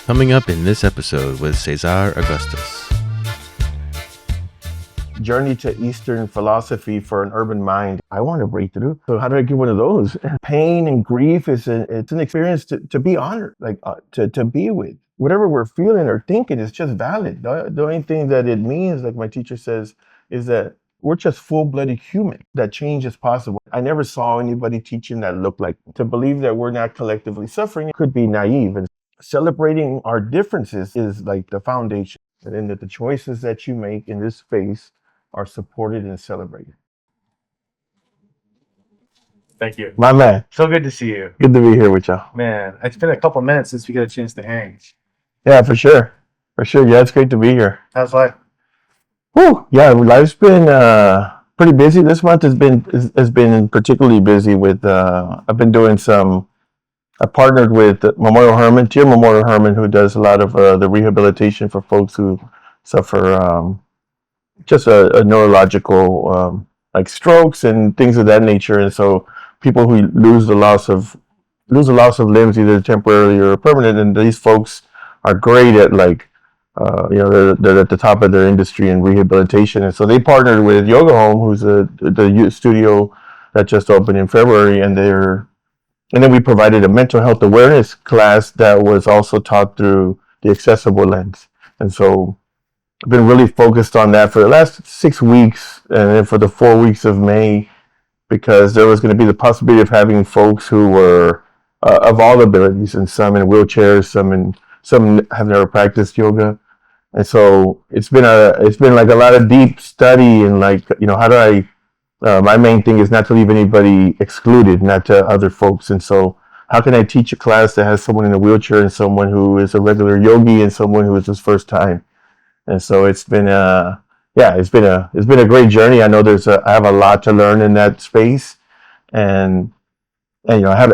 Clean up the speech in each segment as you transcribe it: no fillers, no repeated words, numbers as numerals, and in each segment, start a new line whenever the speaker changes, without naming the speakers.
Coming up in this episode with Cesar Augustus.
Journey to Eastern philosophy for an urban mind. I want to break through. So how do I get one of those? Pain and grief it's an experience to be honored, to be with. Whatever we're feeling or thinking is just valid. The only thing that it means, like my teacher says, is that we're just full-blooded human, that change is possible. I never saw anybody teaching that looked like. To believe that we're not collectively suffering could be naive. And celebrating our differences is like the foundation. And then that the choices that you make in this space are supported and celebrated.
Thank you.
My man.
So good to see you.
Good to be here with y'all.
Man, it's been a couple minutes since we got a chance to hang.
Yeah, for sure. For sure. Yeah, it's great to be here.
How's life?
Whew. Yeah, life's been pretty busy. This month has been particularly busy with I've been doing I partnered with Dear Memorial Hermann, who does a lot of the rehabilitation for folks who suffer just a neurological like strokes and things of that nature. And so people who lose the loss of limbs, either temporarily or permanent, and these folks are great at they're at the top of their industry in rehabilitation. And so they partnered with Yoga Home, who's the studio that just opened in February, and then we provided a mental health awareness class that was also taught through the accessible lens. And so I've been really focused on that for the last 6 weeks, and then for the 4 weeks of May, because there was going to be the possibility of having folks who were of all abilities, and some in wheelchairs, some have never practiced yoga. And so it's been like a lot of deep study, and how do I my main thing is not to leave anybody excluded, not to other folks. And so how can I teach a class that has someone in a wheelchair and someone who is a regular yogi and someone who is his first time? And so it's been a great journey. I know I have a lot to learn in that space, and I have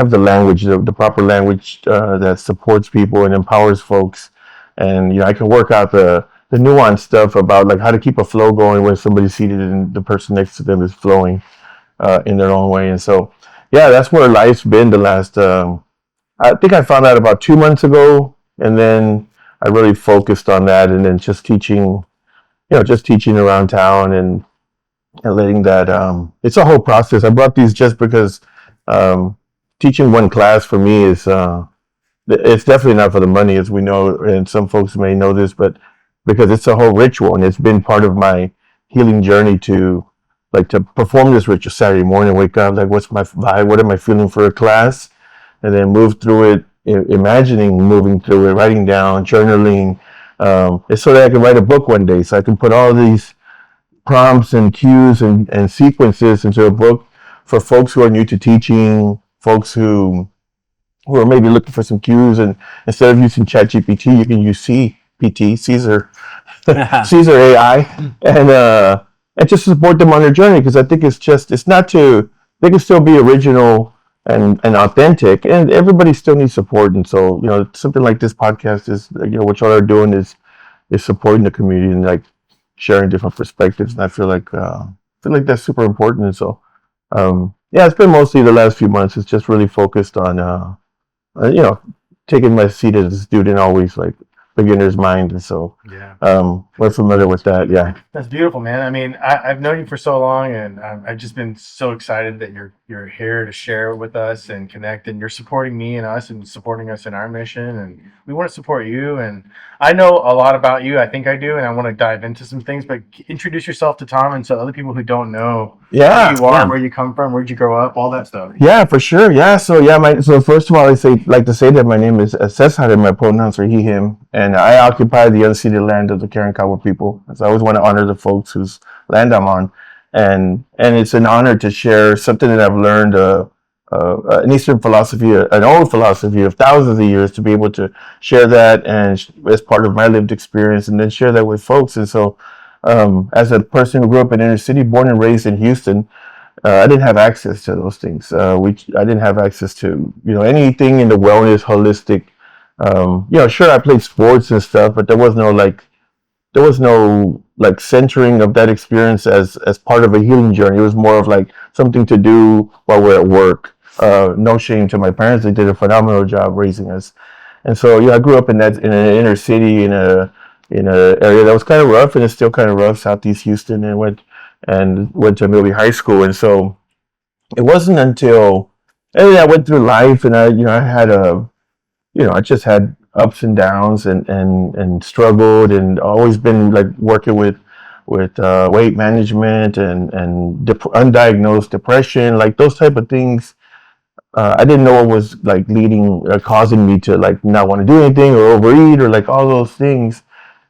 the language, the proper language that supports people and empowers folks. And I can work out the nuanced stuff about like how to keep a flow going when somebody's seated and the person next to them is flowing in their own way. And so, yeah, that's where life's been the last. I think I found out about 2 months ago, and then I really focused on that, and then just teaching around town and letting that. It's a whole process. I brought these just because teaching one class for me is. It's definitely not for the money, as we know, and some folks may know this, but because it's a whole ritual, and it's been part of my healing journey to perform this ritual Saturday morning, wake up, like, what's my vibe, what am I feeling for a class, and then move through it, imagining moving through it, writing down, journaling. It's so that I can write a book one day, so I can put all these prompts and cues and sequences into a book for folks who are new to teaching, folks who are maybe looking for some cues, and instead of using ChatGPT, you can use Cesar AI, and just support them on their journey, because I think they can still be original and authentic, and everybody still needs support. And so, something like this podcast is, what y'all are doing is supporting the community and like sharing different perspectives. And I feel like that's super important. And so, it's been mostly the last few months. It's just really focused on, taking my seat as a student, always like beginner's mind. And so we're familiar with that. Yeah,
that's beautiful, man. I mean, I've known you for so long, and I've just been so excited that you're here to share with us and connect, and you're supporting me and us and supporting us in our mission, and we want to support you. And I know a lot about you, I think I do, and I want to dive into some things, but introduce yourself to Tom and so other people who don't know who you are, where you come from, where'd you grow up, all that stuff.
Yeah, for sure. Yeah, so first of all, like to say that my name is Cesar, and my pronouns are he, him, and I occupy the unceded land of the Karankawa people. So I always want to honor the folks whose land I'm on, and it's an honor to share something that I've learned, an Eastern philosophy, an old philosophy of thousands of years, to be able to share that and as part of my lived experience, and then share that with folks. And so, as a person who grew up in inner city, born and raised in Houston, I didn't have access to those things. I didn't have access to anything in the wellness, holistic. Sure, I played sports and stuff, but there was no centering of that experience as part of a healing journey. It was more of like something to do while we're at work. No shame to my parents; they did a phenomenal job raising us. And so, I grew up in an inner city in a area that was kind of rough, and it's still kind of rough, Southeast Houston, and went to Amelia High School. And so it wasn't until, and then I went through life, and I had I just had ups and downs, and struggled, and always been like working with weight management and undiagnosed depression, like those type of things. I didn't know what was like leading or causing me to like not want to do anything or overeat or like all those things.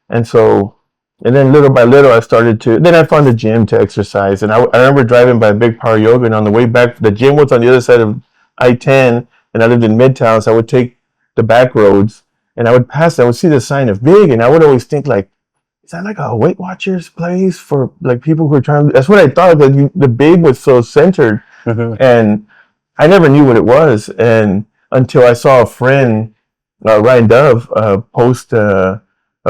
And so, and then little by little, then I found a gym to exercise. And I remember driving by Big Power Yoga, and on the way back, the gym was on the other side of I-10, and I lived in Midtown, so I would take the back roads, and I would see the sign of Big, and I would always think like, is that like a Weight Watchers place for like people who are trying that's what I thought, that the Big was so centered. And I never knew what it was, and until I saw a friend, Ryan Dove, post a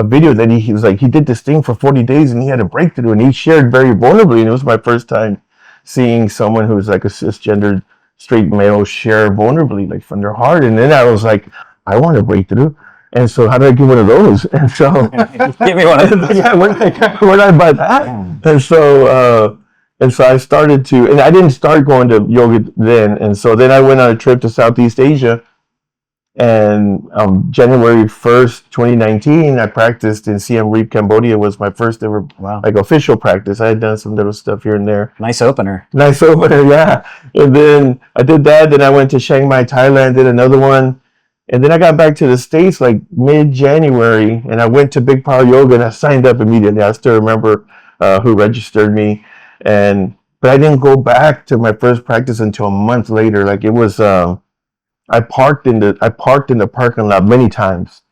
video that he was like, he did this thing for 40 days and he had a breakthrough, and he shared very vulnerably, and it was my first time seeing someone who was like a cisgendered straight male share vulnerably, like from their heart. And then I was like, I want a breakthrough. And so how do I get one of those? And so
give me one of those.
Yeah, where did I buy that? And so I started to, and I didn't start going to yoga then. And so then I went on a trip to Southeast Asia, and January 1st, 2019, I practiced in Siem Reap, Cambodia. Was my first ever like official practice. I had done some little stuff here and there.
Nice opener,
yeah. And then I did that. Then I went to Chiang Mai, Thailand, did another one. And then I got back to the States like mid-January, and I went to Big Power Yoga, and I signed up immediately. I still remember who registered me, but I didn't go back to my first practice until a month later. Like it was, I parked in the parking lot many times,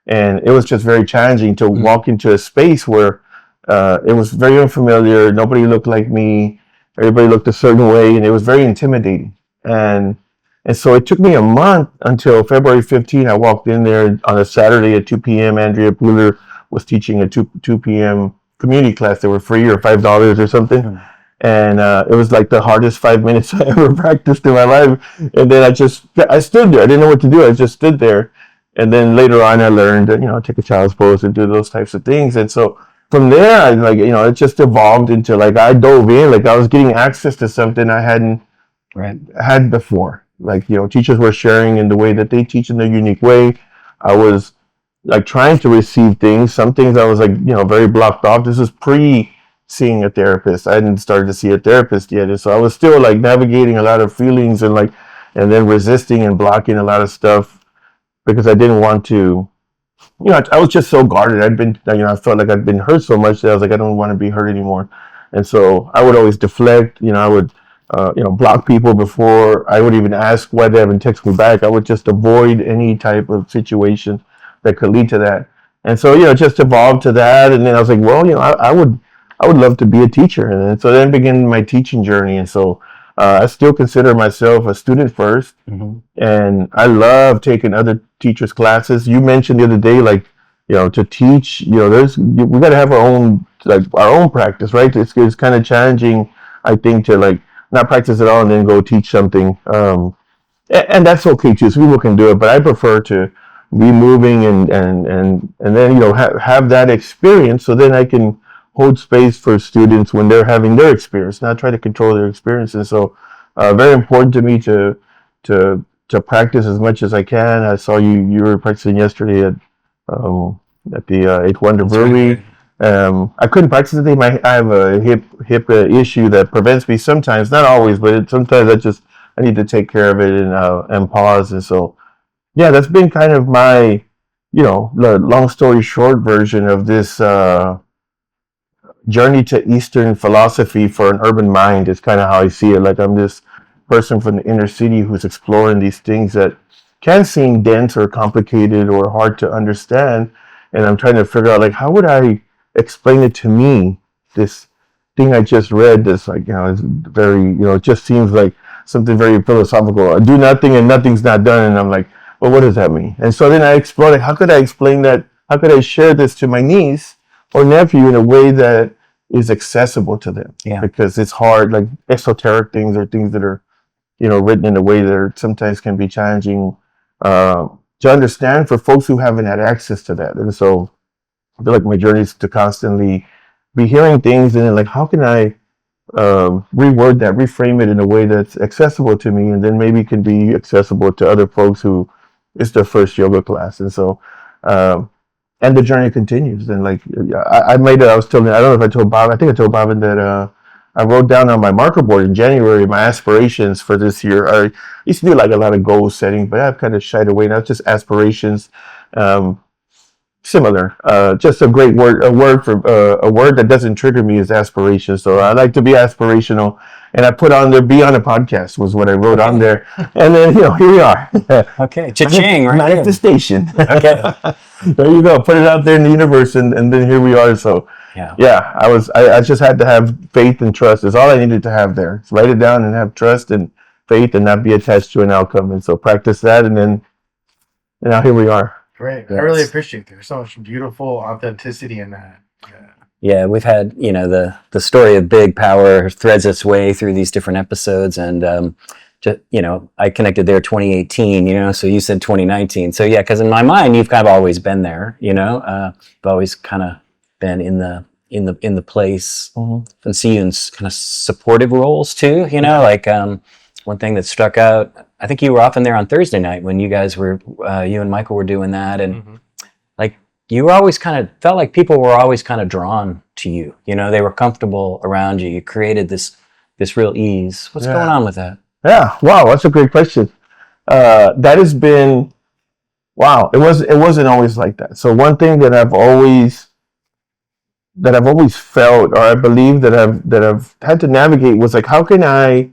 and it was just very challenging to walk into a space where it was very unfamiliar. Nobody looked like me. Everybody looked a certain way, and it was very intimidating. And so it took me a month until February 15. I walked in there on a Saturday at 2 p.m. Andrea Puller was teaching a 2 p.m. community class. They were free or $5 or something. And it was like the hardest 5 minutes I ever practiced in my life. And then I stood there. I didn't know what to do. I just stood there. And then later on, I learned that, take a child's pose and do those types of things. And so from there, it just evolved into like, I dove in, like I was getting access to something I hadn't had before. Like, teachers were sharing in the way that they teach in their unique way. I was like trying to receive things. Some things I was like, very blocked off. This is seeing a therapist. I hadn't started to see a therapist yet. And so I was still like navigating a lot of feelings and then resisting and blocking a lot of stuff because I didn't want to, I was just so guarded. I felt like I'd been hurt so much that I was like, I don't want to be hurt anymore. And so I would always deflect, I would, block people before I would even ask why they haven't texted me back. I would just avoid any type of situation that could lead to that. And so, it just evolved to that. And then I was like, well, I would love to be a teacher. And so then began my teaching journey. And so I still consider myself a student first. And I love taking other teachers' classes. You mentioned the other day, like, to teach, we got to have our own practice, right? It's kind of challenging, I think, to like not practice at all and then go teach something. And that's okay too. So people can do it, but I prefer to be moving and then, have that experience so then I can hold space for students when they're having their experience, not try to control their experiences. So very important to me to practice as much as I can. I saw you were practicing yesterday at the Eighth Wonder Brewery. I couldn't practice today. I have a hip issue that prevents me sometimes, not always, but sometimes I need to take care of it and pause. And so, yeah, that's been kind of my, the long story short version of this journey to Eastern philosophy for an urban mind is kind of how I see it. Like I'm this person from the inner city who's exploring these things that can seem dense or complicated or hard to understand. And I'm trying to figure out, like, how would I explain it to me? This thing I just read, this, like, is very, it just seems like something very philosophical. I do nothing and nothing's not done. And I'm like, well, what does that mean? And so then I explored, like, how could I explain that? How could I share this to my niece or nephew in a way that is accessible to them?
Yeah.
Because it's hard, like esoteric things or things that are, written in a way that sometimes can be challenging to understand for folks who haven't had access to that. And so I feel like my journey is to constantly be hearing things and then like, how can I reword that, reframe it in a way that's accessible to me, and then maybe can be accessible to other folks who it's their first yoga class. And so, and the journey continues. And like, I made it, I was telling, I don't know if I told Bob, I think I told Bob that, I wrote down on my marker board in January my aspirations for this year. I used to do like a lot of goal setting, but I've kind of shied away now. It's just aspirations. Similar, just a great word. A word that doesn't trigger me is aspiration. So I like to be aspirational, and I put on there "be on a podcast" was what I wrote on there, and then here we are.
Okay, cha-ching, right?
Manifestation.
Okay.
There you go. Put it out there in the universe, and then here we are. So yeah, I just had to have faith and trust. Is all I needed to have there. So write it down and have trust and faith, and not be attached to an outcome. And so practice that, and now here we are.
Great. I really appreciate there's so much beautiful authenticity in that.
Yeah, we've had, the story of big power threads its way through these different episodes, and just, I connected there 2018, so you said 2019. So yeah, because in my mind, you've kind of always been there, you've always kind of been in the place, and see you in kind of supportive roles too, like one thing that struck out, I think you were often there on Thursday night when you guys were, you and Michael were doing that. And like, you were always felt like people were always kind of drawn to you. They were comfortable around you. You created this real ease. What's going on with that?
Yeah. Wow. That's a great question. That has been, wow. It wasn't always like that. So one thing that I've always felt, or I believe that I've had to navigate was like, how can I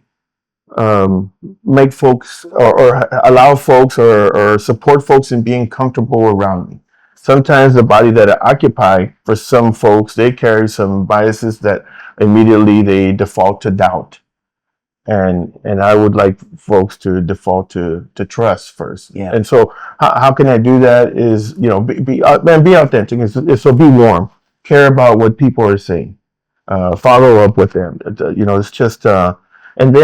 make folks or allow folks or support folks in being comfortable around me. Sometimes the body that I occupy, for some folks, they carry some biases that immediately they default to doubt. And I would like folks to default to trust first.
Yeah.
And so how can I do that is, be authentic. So be warm, care about what people are saying, follow up with them. It's just, and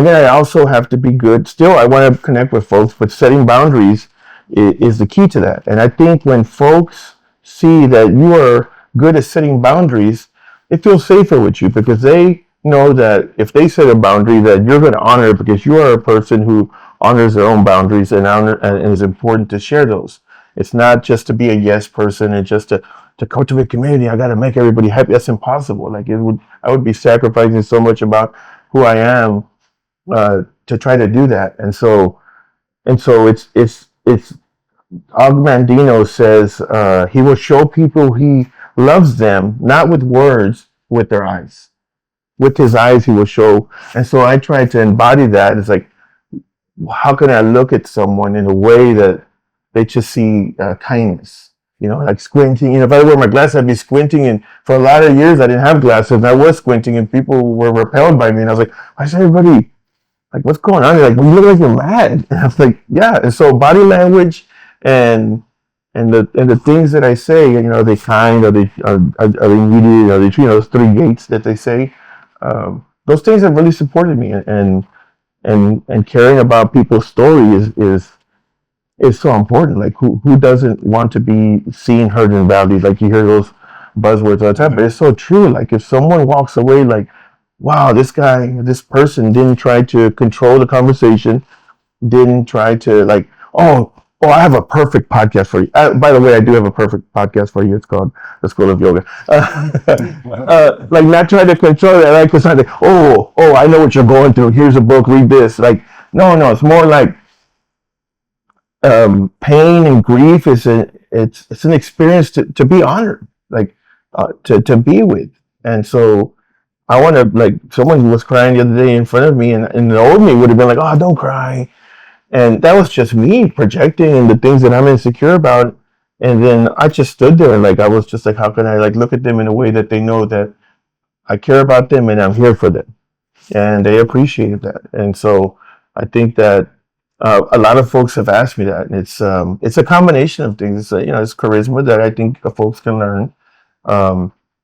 then I also have to be good. Still, I want to connect with folks, but setting boundaries is the key to that. And I think when folks see that you are good at setting boundaries, they feel safer with you because they know that if they set a boundary that you're going to honor it because you are a person who honors their own boundaries and is important to share those. It's not just to be a yes person and just to cultivate community. I got to make everybody happy. That's impossible. Like I would be sacrificing so much about who I am to try to do that. And so it's Og Mandino says he will show people he loves them not with words, with their eyes. With his eyes he will show. And so I try to embody that. It's like, how can I look at someone in a way that they just see kindness? Like squinting. If I wear my glasses, I'd be squinting. And for a lot of years I didn't have glasses and I was squinting and people were repelled by me. And I was like, why is everybody like, what's going on? They're like, well, you look like you're mad. And I was like, yeah. And so body language and the things that I say, are they kind? Are they needy? Are they, those three gates that they say? Those things have really supported me, and caring about people's story is so important. Like who doesn't want to be seen, heard, and valued? Like you hear those buzzwords all the time, but it's so true. Like if someone walks away like, wow, this person didn't try to control the conversation, didn't try to like, oh, I have a perfect podcast for you. By the way, I do have a perfect podcast for you. It's called The School of Yoga. Like not trying to control it. Like it's not like, oh, I know what you're going through. Here's a book, read this. Like, no, it's more like pain and grief it's an experience to be honored, like to be with. And so I want to, like, someone was crying the other day in front of me, and the old me would have been like, oh, don't cry. And that was just me projecting and the things that I'm insecure about. And then I just stood there and like, I was just like, how can I like look at them in a way that they know that I care about them and I'm here for them. And they appreciated that. And so I think that a lot of folks have asked me that. And it's a combination of things. It's charisma that I think folks can learn.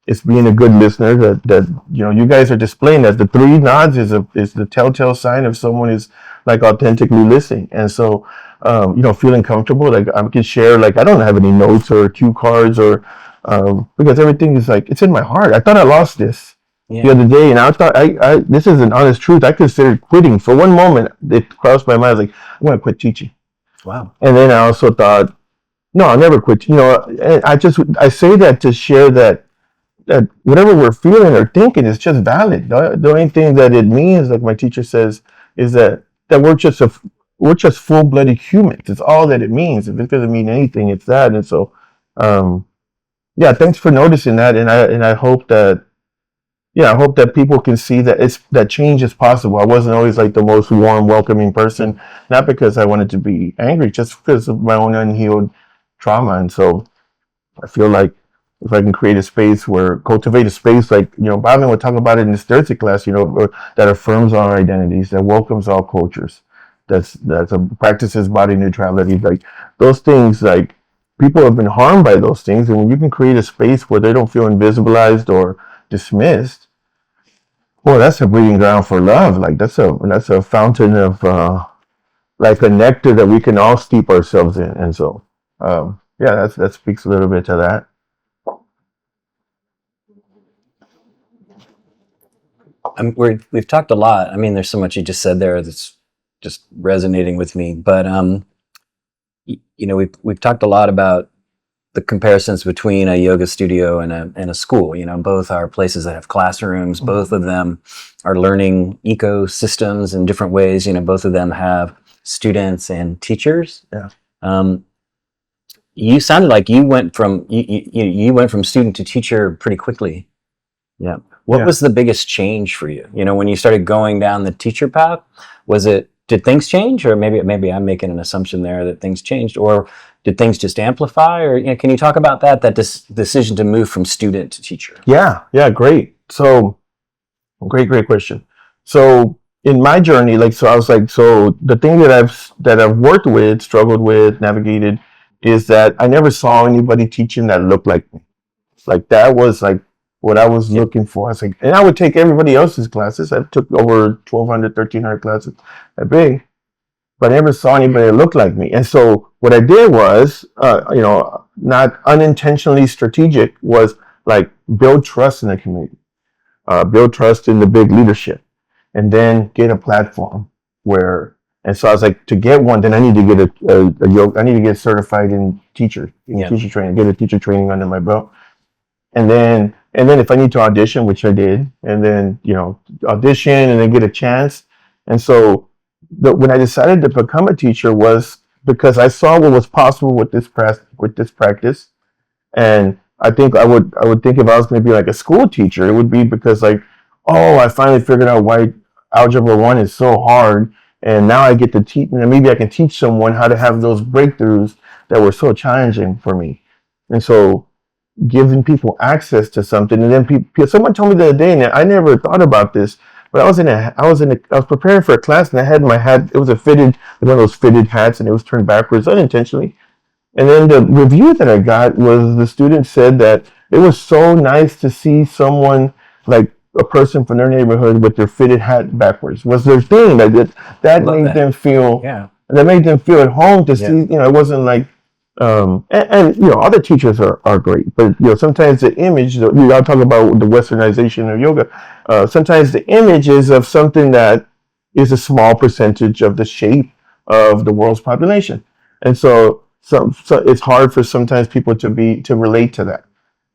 It's being a good listener that you guys are displaying that. The three nods is the telltale sign of someone is like authentically listening. And so feeling comfortable. Like I can share, like I don't have any notes or cue cards or, because everything is like, it's in my heart. I thought I lost this the other day, and I thought this is an honest truth. I considered quitting for one moment. It crossed my mind. I was like, I'm going to quit teaching.
Wow.
And then I also thought, no, I'll never quit. And I say that to share that whatever we're feeling or thinking is just valid. The only thing that it means, like my teacher says, is that we're just full-blooded humans. It's all that it means. If it doesn't mean anything, it's that. And so, yeah, thanks for noticing that. And I hope that, I hope that people can see that that change is possible. I wasn't always like the most warm, welcoming person, not because I wanted to be angry, just because of my own unhealed trauma. And so I feel like if I can cultivate a space like, Bobby would talk about it in his Thursday class, that affirms our identities, that welcomes all cultures, that practices body neutrality, like those things, like people have been harmed by those things. And when you can create a space where they don't feel invisibilized or dismissed, well, that's a breeding ground for love. Like that's a fountain of, like a nectar that we can all steep ourselves in. And so, that speaks a little bit to that.
We've talked a lot. I mean, there's so much you just said there that's just resonating with me. But we've talked a lot about the comparisons between a yoga studio and a school. Both are places that have classrooms. Mm-hmm. Both of them are learning ecosystems in different ways. Both of them have students and teachers.
Yeah.
You sounded like you went from student to teacher pretty quickly. Yeah. What was the biggest change for you? When you started going down the teacher path, did things change, or maybe I'm making an assumption there that things changed, or did things just amplify? Or can you talk about that decision to move from student to teacher?
Yeah, great. So, great question. So in my journey, I was like, so the thing that I've worked with, struggled with, navigated, is that I never saw anybody teaching that looked like me. Like that was like what I was looking for. I was like, and I would take everybody else's classes. I took over 1,200, 1,300 classes at big, but I never saw anybody that looked like me. And so what I did was, not unintentionally strategic, was like build trust in the community, build trust in the big leadership, and then get a platform where. And so I was like, to get one, then I need to get I need to get certified in teacher training, get a teacher training under my belt. And then if I need to audition, which I did, and then, audition and then get a chance. And so when I decided to become a teacher was because I saw what was possible with this practice. And I think I would think if I was going to be like a school teacher, it would be because I finally figured out why Algebra 1 is so hard. And now I get to teach, and maybe I can teach someone how to have those breakthroughs that were so challenging for me. And so giving people access to something. And then someone told me the other day, and I never thought about this, but I was preparing for a class, and I had my hat, it was one of those fitted hats, and it was turned backwards unintentionally. And then the review that I got was the student said that it was so nice to see someone, like a person from their neighborhood, with their fitted hat backwards was their thing. That made them feel, that made them feel at home to see, it wasn't like, and other teachers are great, but sometimes the image, y'all talk about the westernization of yoga, sometimes the image is of something that is a small percentage of the shape of the world's population. And so it's hard for sometimes people to relate to that.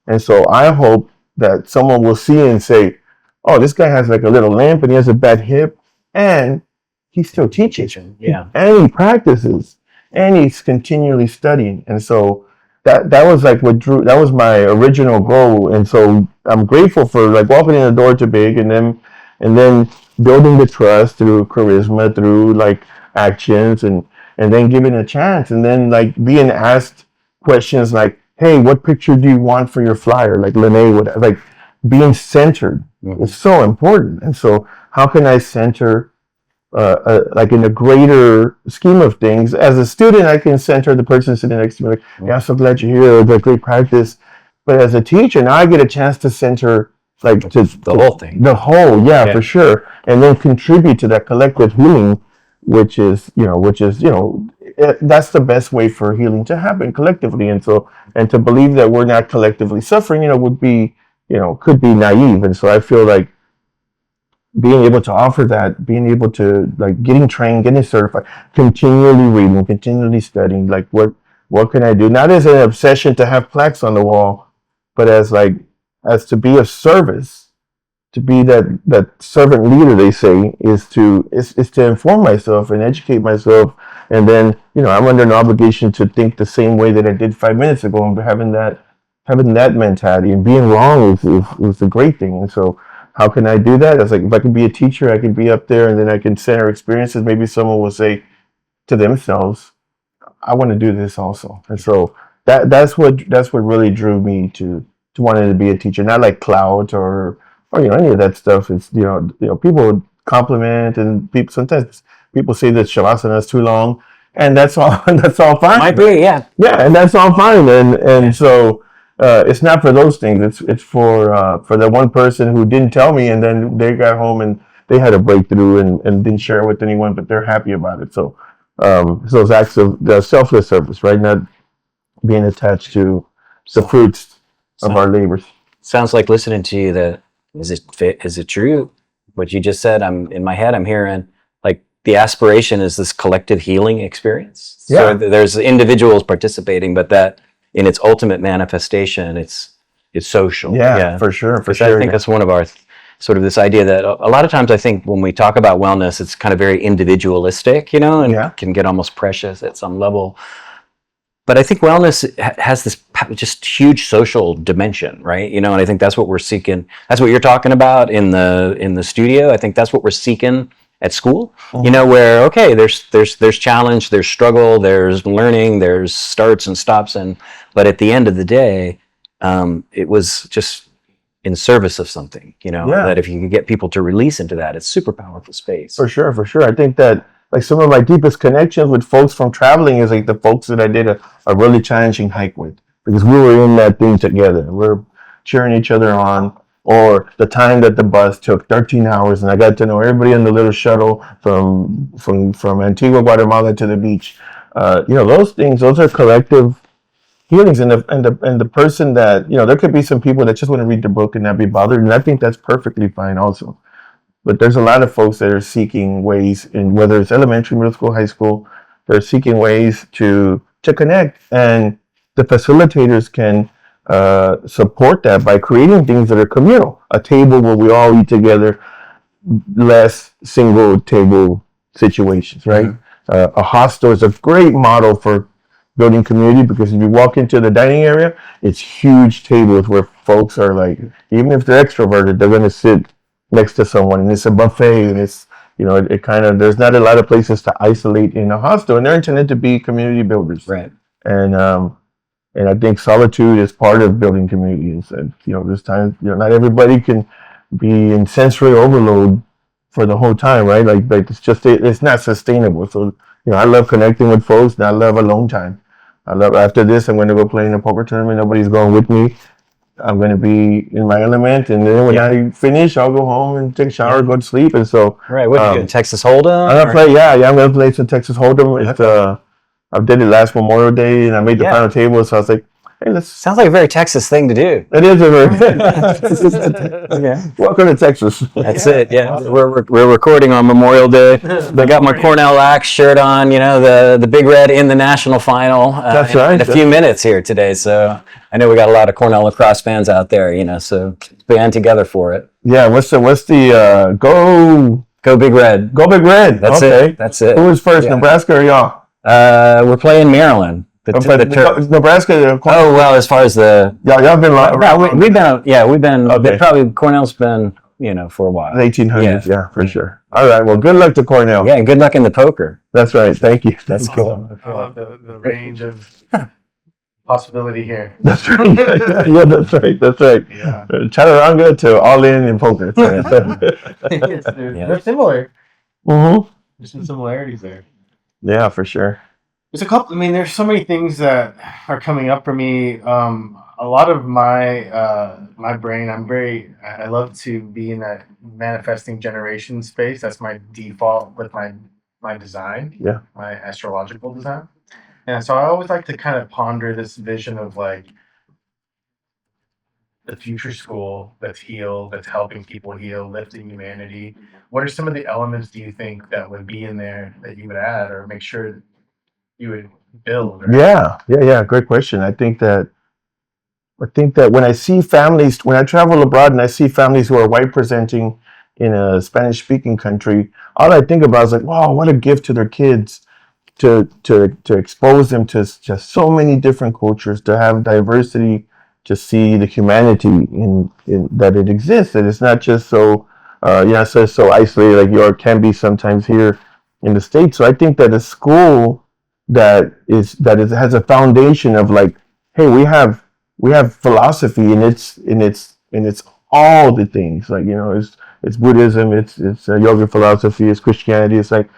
And so I hope that someone will see and say, oh, this guy has like a little limp and he has a bad hip and he's still teaching.
Yeah.
And he practices and he's continually studying. And so that was like that was my original goal. And so I'm grateful for like walking in the door to big and then building the trust through charisma, through like actions and then giving a chance and then like being asked questions like, hey, what picture do you want for your flyer? Like Lene would, like being centered is so important. And so how can I center like in a greater scheme of things? As a student, I can center the person sitting next to me, like, yeah, I'm so glad you're here, it's a great practice. But as a teacher, now I get a chance to center like
the whole thing.
The whole, for sure. And then contribute to that collective healing, which is that's the best way for healing to happen collectively. And to believe that we're not collectively suffering, would be, could be naive. And so I feel like being able to offer that, being able to like getting trained, getting certified, continually reading, continually studying, like what can I do? Not as an obsession to have plaques on the wall, but as to be of service, to be that servant leader, they say, is to inform myself and educate myself. And then, I'm under an obligation to think the same way that I did 5 minutes ago, and having that mentality. And being wrong is a great thing. And so how can I do that? It's like, if I can be a teacher, I can be up there, and then I can center experiences. Maybe someone will say to themselves, I want to do this also. And so that's what really drew me to wanting to be a teacher. Not like clout or any of that stuff. It's people compliment, and sometimes people say that shavasana is too long, and that's all that's all fine.
Might be, yeah.
Yeah, and that's all fine. And so it's not for those things. It's for the one person who didn't tell me, and then they got home and they had a breakthrough and didn't share it with anyone, but they're happy about it. So it's those acts of the selfless service, right? Not being attached to the fruits of our labors.
Sounds like listening to you that is it true what you just said? In my head I'm hearing like the aspiration is this collective healing experience.
Yeah.
So there's individuals participating, but that in its ultimate manifestation it's social.
Yeah, for sure.
I think that's one of our sort of this idea that a lot of times I think when we talk about wellness, it's kind of very individualistic, and can get almost precious at some level. But I think wellness has this just huge social dimension, right? And I think that's what we're seeking. That's what you're talking about in the studio. I think that's what we're seeking at school.
Mm-hmm.
Where okay, there's challenge, there's struggle, there's learning, there's starts and stops, but at the end of the day, it was just in service of something. That if you could get people to release into that, it's super powerful space.
For sure. I think that like some of my deepest connections with folks from traveling is like the folks that I did a really challenging hike with, because we were in that thing together. We're cheering each other on. Or the time that the bus took 13 hours, and I got to know everybody in the little shuttle from Antigua, Guatemala to the beach. Those things, those are collective healings, and the person that there could be some people that just want to read the book and not be bothered, and I think that's perfectly fine also. But there's a lot of folks that are seeking ways, in whether it's elementary, middle school, high school, they're seeking ways to connect, and the facilitators can support that by creating things that are communal. A table where we all eat together, less single table situations, right? Mm-hmm. A hostel is a great model for building community, because if you walk into the dining area, it's huge tables where folks are like, even if they're extroverted, they're going to sit next to someone, and it's a buffet, and it's it kind of, there's not a lot of places to isolate in a hostel, and they're intended to be community builders,
right?
And I think solitude is part of building communities. And there's times not everybody can be in sensory overload for the whole time, right? Like it's not sustainable. So I love connecting with folks, and I love alone time. After this, I'm going to go play in a poker tournament. Nobody's going with me. I'm going to be in my element, and then when I finish, I'll go home and take a shower, go to sleep. And so,
right, what are you doing? Texas Hold'em?
I'm gonna play. Yeah, I'm gonna play some Texas Hold'em. It's I did it last Memorial Day, and I made the final table. So I was like, hey,
sounds like a very Texas thing to do.
It is a very welcome to Texas.
That's it. Yeah, we're recording on Memorial Day. I got my Cornell Axe shirt on. The Big Red in the national final.
That's right.
In a few minutes here today. So I know we got a lot of Cornell lacrosse fans out there. So band together for it.
Yeah. What's the
go Big Red?
Go Big Red.
That's it. That's it.
Who was first, Nebraska or y'all?
We're playing Maryland.
Nebraska.
Oh well, as far as the
y'all been
we've been probably Cornell's been for a while.
The 1800s, for sure. All right, well, good luck to Cornell.
Yeah, and good luck in the poker.
That's right. Thank you. That's cool.
I love the range of possibility here.
That's right. Yeah, that's right. Yeah. Chaturanga to all in poker.
Yes, they're similar.
Mm-hmm.
There's some similarities there.
Yeah, for sure.
There's a couple. There's so many things that are coming up for me. A lot of my brain. I love to be in that manifesting generation space. That's my default with my my design,
Yeah.
my astrological design. And so I always like to kind of ponder this vision of like the future school that's healed, that's helping people heal, lifting humanity. What are some of the elements do you think that would be in there that you would add or make sure you would build? Or
Yeah. Great question. I think that when I see families, when I travel abroad and I see families who are white presenting in a Spanish speaking country, all I think about is like, wow, what a gift to their kids to expose them to just so many different cultures, to have diversity, to see the humanity in that it exists, and it's not just so isolated like Europe can be sometimes here in the States. So I think that a school that has a foundation of like, hey, we have philosophy, and it's all the things, like, it's Buddhism, it's yoga philosophy, it's Christianity. It's like,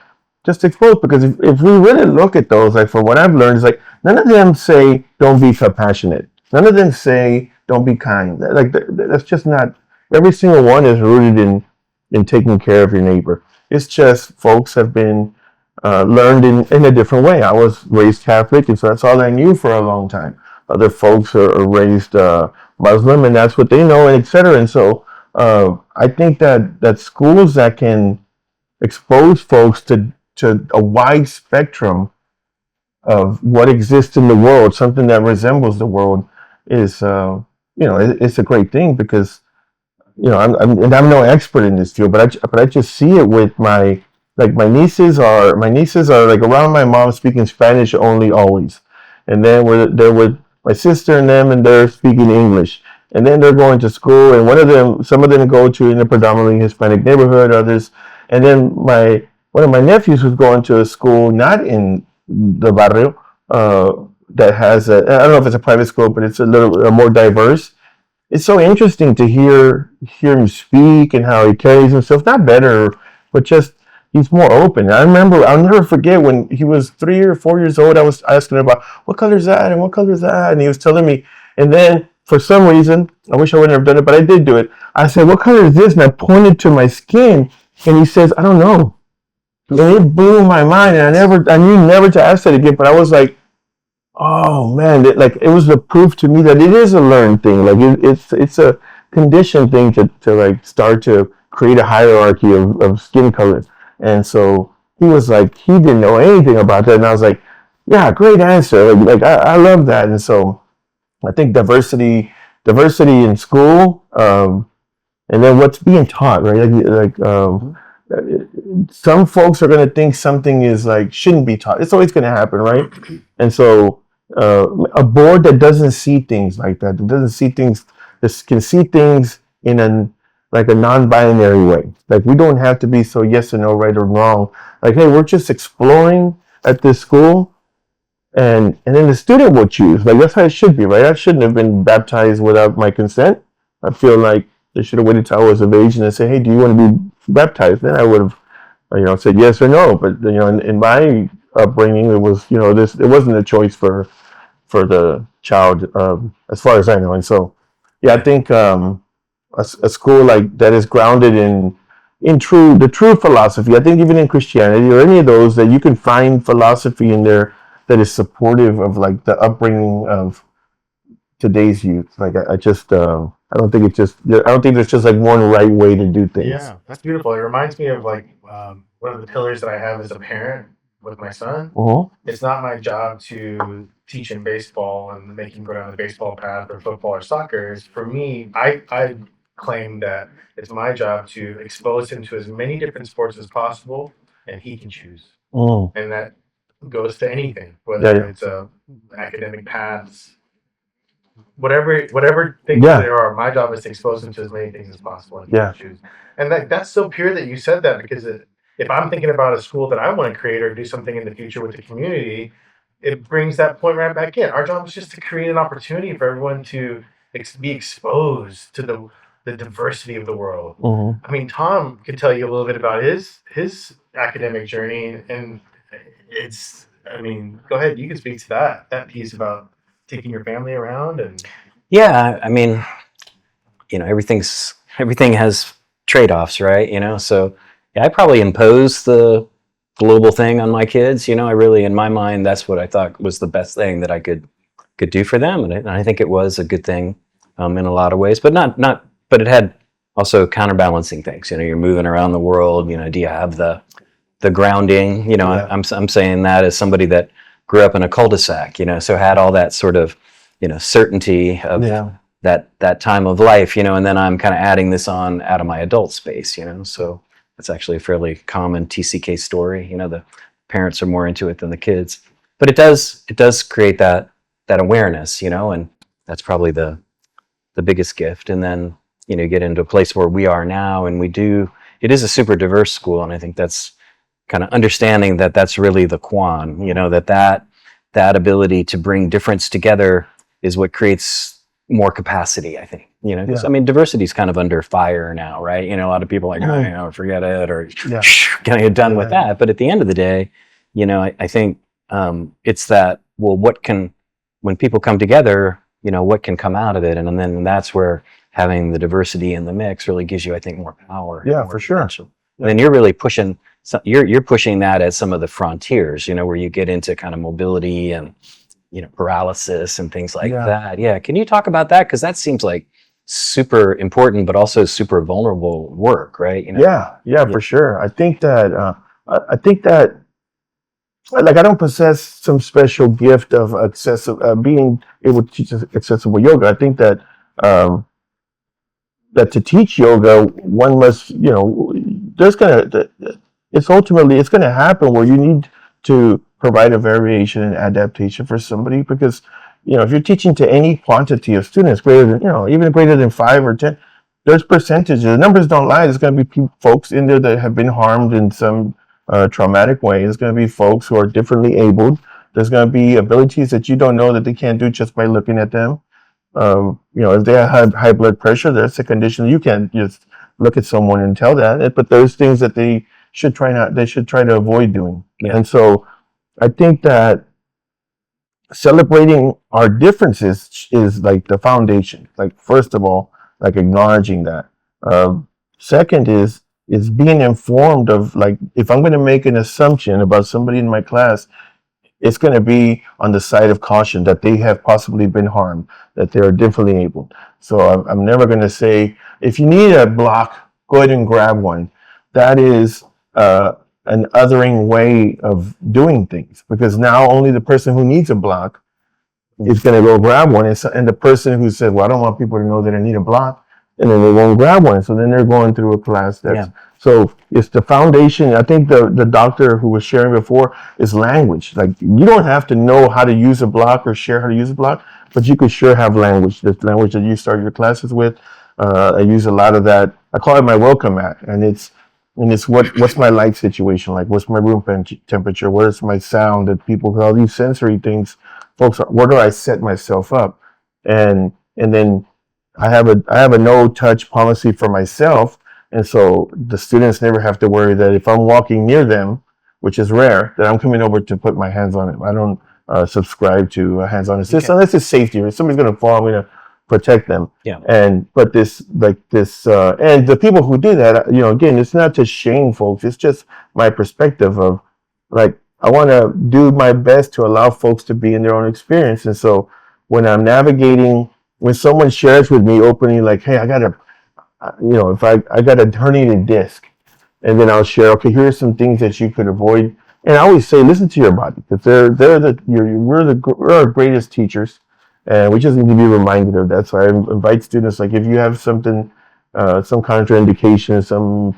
just exposed, because if we really look at those, like, from what I've learned, is like, none of them say don't be compassionate, none of them say don't be kind. Like, that's just not. Every single one is rooted in taking care of your neighbor. It's just folks have been learned in a different way. I was raised Catholic, and so that's all I knew for a long time. Other folks are raised Muslim, and that's what they know, and etc. And so I think that schools that can expose folks to a wide spectrum of what exists in the world, something that resembles the world, is it's a great thing, because I'm no expert in this field, but I just see it with my nieces are like around my mom, speaking Spanish only always, and then they're with my sister and them, and they're speaking English, and then they're going to school, and some of them go to in a predominantly Hispanic neighborhood, others, and then one of my nephews was going to a school not in the barrio, that has I don't know if it's a private school, but it's a little more diverse. It's so interesting to hear him speak and how he carries himself. Not better, but just he's more open. I'll never forget when he was 3 or 4 years old. I was asking him about what color is that and what color is that, and he was telling me. And then for some reason, I wish I wouldn't have done it, but I did do it. I said, "What color is this?" And I pointed to my skin, and he says, "I don't know." And it blew my mind, and I knew never to ask that again. But I was like, oh man, it was the proof to me that it is a learned thing. Like, it's a conditioned thing to like start to create a hierarchy of skin color. And so he was like, he didn't know anything about that, and I was like, yeah, great answer. Like I love that. And so I think diversity in school, and then what's being taught, right? Some folks are going to think something is like shouldn't be taught. It's always going to happen, right? And so a board that doesn't see things like that doesn't see things, this can see things in a non-binary way. Like, we don't have to be so yes or no, right or wrong. Like, hey, we're just exploring at this school, and then the student will choose. Like, that's how it should be, right? I shouldn't have been baptized without my consent. I feel like they should have waited till I was of age and then say, hey, do you want to be baptized? Then I would have said yes or no. But in my upbringing, it was it wasn't a choice for the child, as far as I know. And so, yeah, I think a school like that is grounded in the true philosophy. I think even in Christianity or any of those, that you can find philosophy in there that is supportive of like the upbringing of today's youth. Like, I don't think there's just like one right way to do things.
Yeah, that's beautiful. It reminds me of like one of the pillars that I have as a parent with my son.
Uh-huh.
It's not my job to teach him baseball and make him go down the baseball path or football or soccer. It's for me, I claim that it's my job to expose him to as many different sports as possible, and he can choose.
Mm.
And that goes to anything, whether
Yeah.
it's academic paths, whatever things
Yeah.
there are. My job is to expose them to as many things as possible and
Yeah.
choose. And that's so pure that you said that, because if I'm thinking about a school that I want to create or do something in the future with the community, it brings that point right back in. Our job is just to create an opportunity for everyone to be exposed to the diversity of the world.
Mm-hmm.
I mean, Tom could tell you a little bit about his academic journey, and it's. I mean, go ahead. You can speak to that piece about taking your family around and.
Yeah, I mean, everything has trade-offs, right? So yeah, I probably impose the global thing on my kids. I really, in my mind, that's what I thought was the best thing that I could do for them, and I think it was a good thing in a lot of ways. But but it had also counterbalancing things. You're moving around the world. Do you have the grounding? I'm saying that as somebody that grew up in a cul-de-sac. So had all that sort of certainty of that time of life. And then I'm kind of adding this on out of my adult space. So it's actually a fairly common TCK story. The parents are more into it than the kids, but it does create that awareness. And that's probably the biggest gift. And then get into a place where we are now, and it is a super diverse school, and I think that's kind of understanding that that's really the Quan, that ability to bring difference together is what creates more capacity, I think. I mean, diversity is kind of under fire now, right? A lot of people are like, forget it, or can I get done with that? But at the end of the day, I think it's that, well, when people come together, what can come out of it? And then that's where having the diversity in the mix really gives you, I think, more power.
Yeah,
more
for sure.
And then you're really pushing, you're pushing that at some of the frontiers, where you get into kind of mobility and, paralysis and things like that. Yeah. Can you talk about that? Because that seems like super important, but also super vulnerable work, right?
Yeah, for sure. I think that, like, I don't possess some special gift of being able to teach accessible yoga. I think that, that to teach yoga, one must, it's going to happen where you need to provide a variation and adaptation for somebody, because, if you're teaching to any quantity of students greater than, even greater than 5 or 10, there's percentages. The numbers don't lie. There's going to be folks in there that have been harmed in some traumatic way. There's going to be folks who are differently abled. There's going to be abilities that you don't know that they can't do just by looking at them. If they have high blood pressure, that's a condition you can't just look at someone and tell that. But there's things that they should try to avoid doing. Yeah. And so I think that celebrating our differences is like the foundation. Like, first of all, like, acknowledging that. Second is being informed of, like, if I'm going to make an assumption about somebody in my class, it's going to be on the side of caution that they have possibly been harmed, that they are differently abled. So I'm never going to say, if you need a block, go ahead and grab one. That is an othering way of doing things, because now only the person who needs a block is going to go grab one, and the person who said, well, I don't want people to know that I need a block, and then they won't grab one. So then they're going through a class so it's the foundation. I think the doctor who was sharing before is language. Like, you don't have to know how to use a block or share how to use a block, but you could sure have language. The language that you start your classes with. I use a lot of that. I call it my welcome mat, and it's what's my light situation like? What's my room temperature? What is my sound? That people, all these sensory things, folks, where do I set myself up? And then I have a no touch policy for myself. And so the students never have to worry that if I'm walking near them, which is rare, that I'm coming over to put my hands on it. I don't subscribe to hands-on assist unless it's safety. If somebody's going to fall, I'm going to protect them. Yeah. And the people who do that, again, it's not to shame folks. It's just my perspective of, like, I want to do my best to allow folks to be in their own experience. And so when I'm navigating, when someone shares with me openly, like, hey, I got a herniated disc, and then I'll share, okay, here are some things that you could avoid. And I always say, listen to your body, because we're our greatest teachers, and we just need to be reminded of that. So I invite students, like, if you have something, some contraindication, some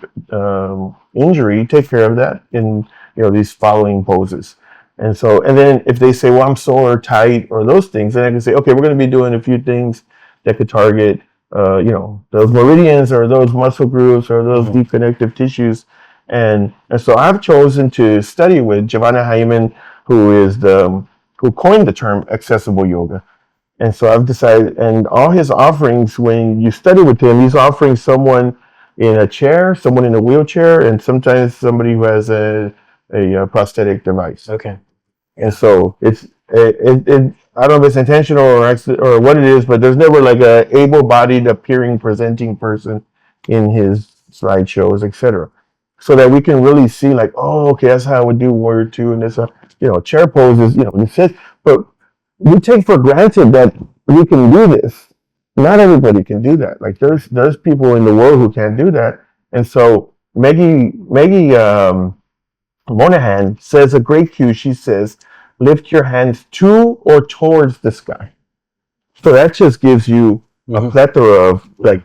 injury, take care of that in these following poses. And then if they say, well, I'm sore or tight or those things, then I can say, okay, we're going to be doing a few things that could target those meridians or those muscle groups or those deep connective tissues. And so I've chosen to study with Giovanna Hyman, who coined the term accessible yoga. And so I've decided, and all his offerings, when you study with him, he's offering someone in a chair, someone in a wheelchair, and sometimes somebody who has a prosthetic device. Okay. And so I don't know if it's intentional or what it is, but there's never like a able-bodied appearing presenting person in his slideshows, etc. so that we can really see like, oh, okay, that's how I would do warrior two, and this, chair poses, this is, but we take for granted that we can do this. Not everybody can do that. Like there's people in the world who can't do that, and so Maggie Monahan says a great cue. She says, lift your hands to or towards the sky. So that just gives you a plethora of like,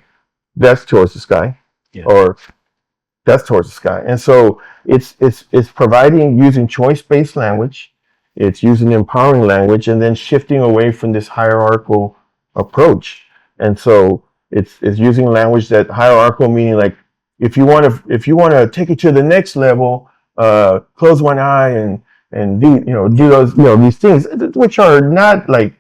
that's towards the sky, or that's towards the sky. And so it's providing, using choice-based language, it's using empowering language, and then shifting away from this hierarchical approach. And so it's using language that hierarchical, meaning like if you want to take it to the next level, close one eye and do those these things, which are not like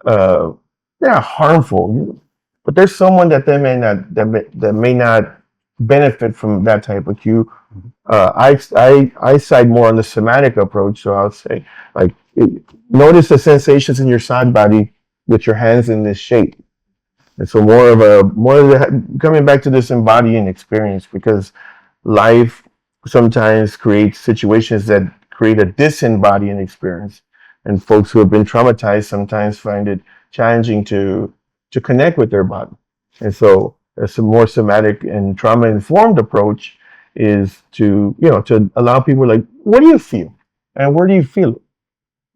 they're not harmful, but there's someone that they may not that may not benefit from that type of cue. I side more on the somatic approach, so I'll say like notice the sensations in your side body with your hands in this shape. And so more of the coming back to this embodying experience, because life sometimes creates situations that create a disembodying experience, and folks who have been traumatized sometimes find it challenging to connect with their body. And so a more somatic and trauma informed approach is to allow people like, what do you feel and where do you feel it,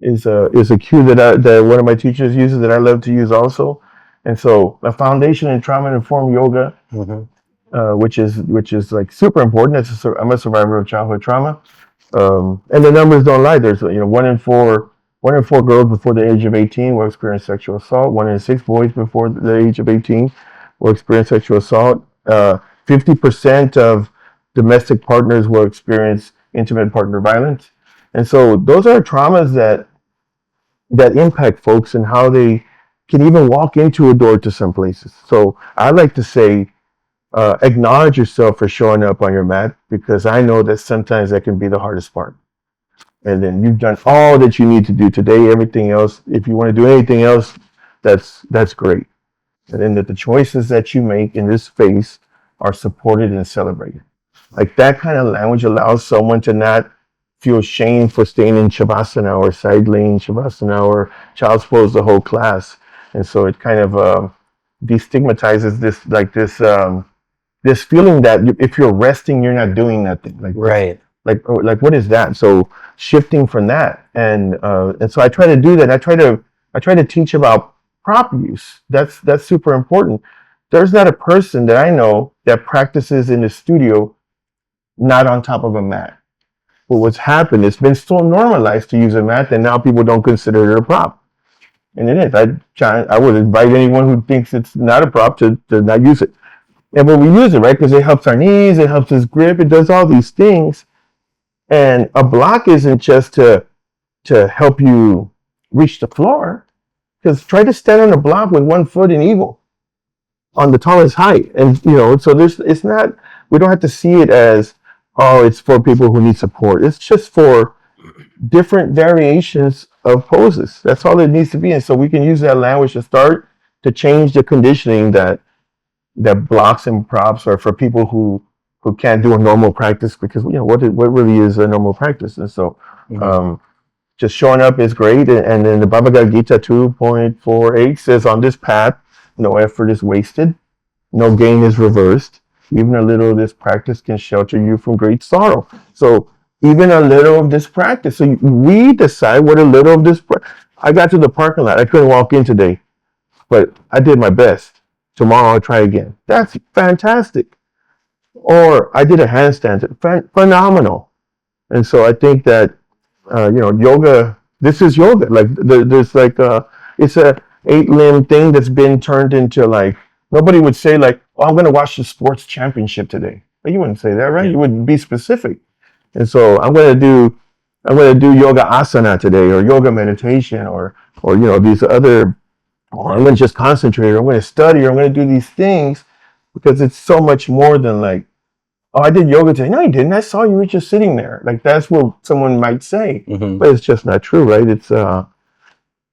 is a cue that one of my teachers uses that I love to use also. And so a foundation in trauma informed yoga, which is like super important. I'm a survivor of childhood trauma, and the numbers don't lie. There's one in four girls before the age of 18 will experience sexual assault. 1 in 6 boys before the age of 18 will experience sexual assault. 50% of domestic partners will experience intimate partner violence. And so those are traumas that impact folks and how they can even walk into a door to some places. So I like to say, acknowledge yourself for showing up on your mat, because I know that sometimes that can be the hardest part. And then you've done all that you need to do today. Everything else, if you want to do anything else, that's great. And then that the choices that you make in this space are supported and celebrated. Like that kind of language allows someone to not feel shame for staying in Shavasana or side lane Shavasana or child's pose the whole class. And so it kind of destigmatizes this feeling that if you're resting, you're not doing nothing. Like
Right.
Like what is that? So shifting from that, and so I try to do that. I try to teach about prop use. That's super important. There's not a person that I know that practices in the studio not on top of a mat. But what's happened, it's been so normalized to use a mat that now people don't consider it a prop. And it is. I would invite anyone who thinks it's not a prop to not use it. And but we use it, right? Because it helps our knees, it helps us grip, it does all these things. And a block isn't just to help you reach the floor. Because try to stand on a block with 1 foot in eagle on the tallest height. And so it's not, we don't have to see it as, oh, it's for people who need support. It's just for different variations of poses. That's all it needs to be. And so we can use that language to start to change the conditioning that blocks and props are for people who can't do a normal practice, because what really is a normal practice. And so just showing up is great. And then the Bhagavad Gita 2.48 says, on this path, no effort is wasted, no gain is reversed. Even a little of this practice can shelter you from great sorrow. So even a little of this practice. So we decide what a little of this. I got to the parking lot. I couldn't walk in today, but I did my best. Tomorrow I'll try again. That's fantastic. Or I did a handstand. Phenomenal. And so I think that yoga. This is yoga. Like there's like it's a 8-limb thing that's been turned into like, nobody would say like, oh, I'm going to watch the sports championship today. But you wouldn't say that, right? Yeah. You would be specific. And so I'm going to do yoga asana today, or yoga meditation, or these other, or I'm going to just concentrate, or I'm going to study, or I'm going to do these things, because it's so much more than like, oh, I did yoga today. No, you didn't. I saw you were just sitting there. Like that's what someone might say, but it's just not true, right?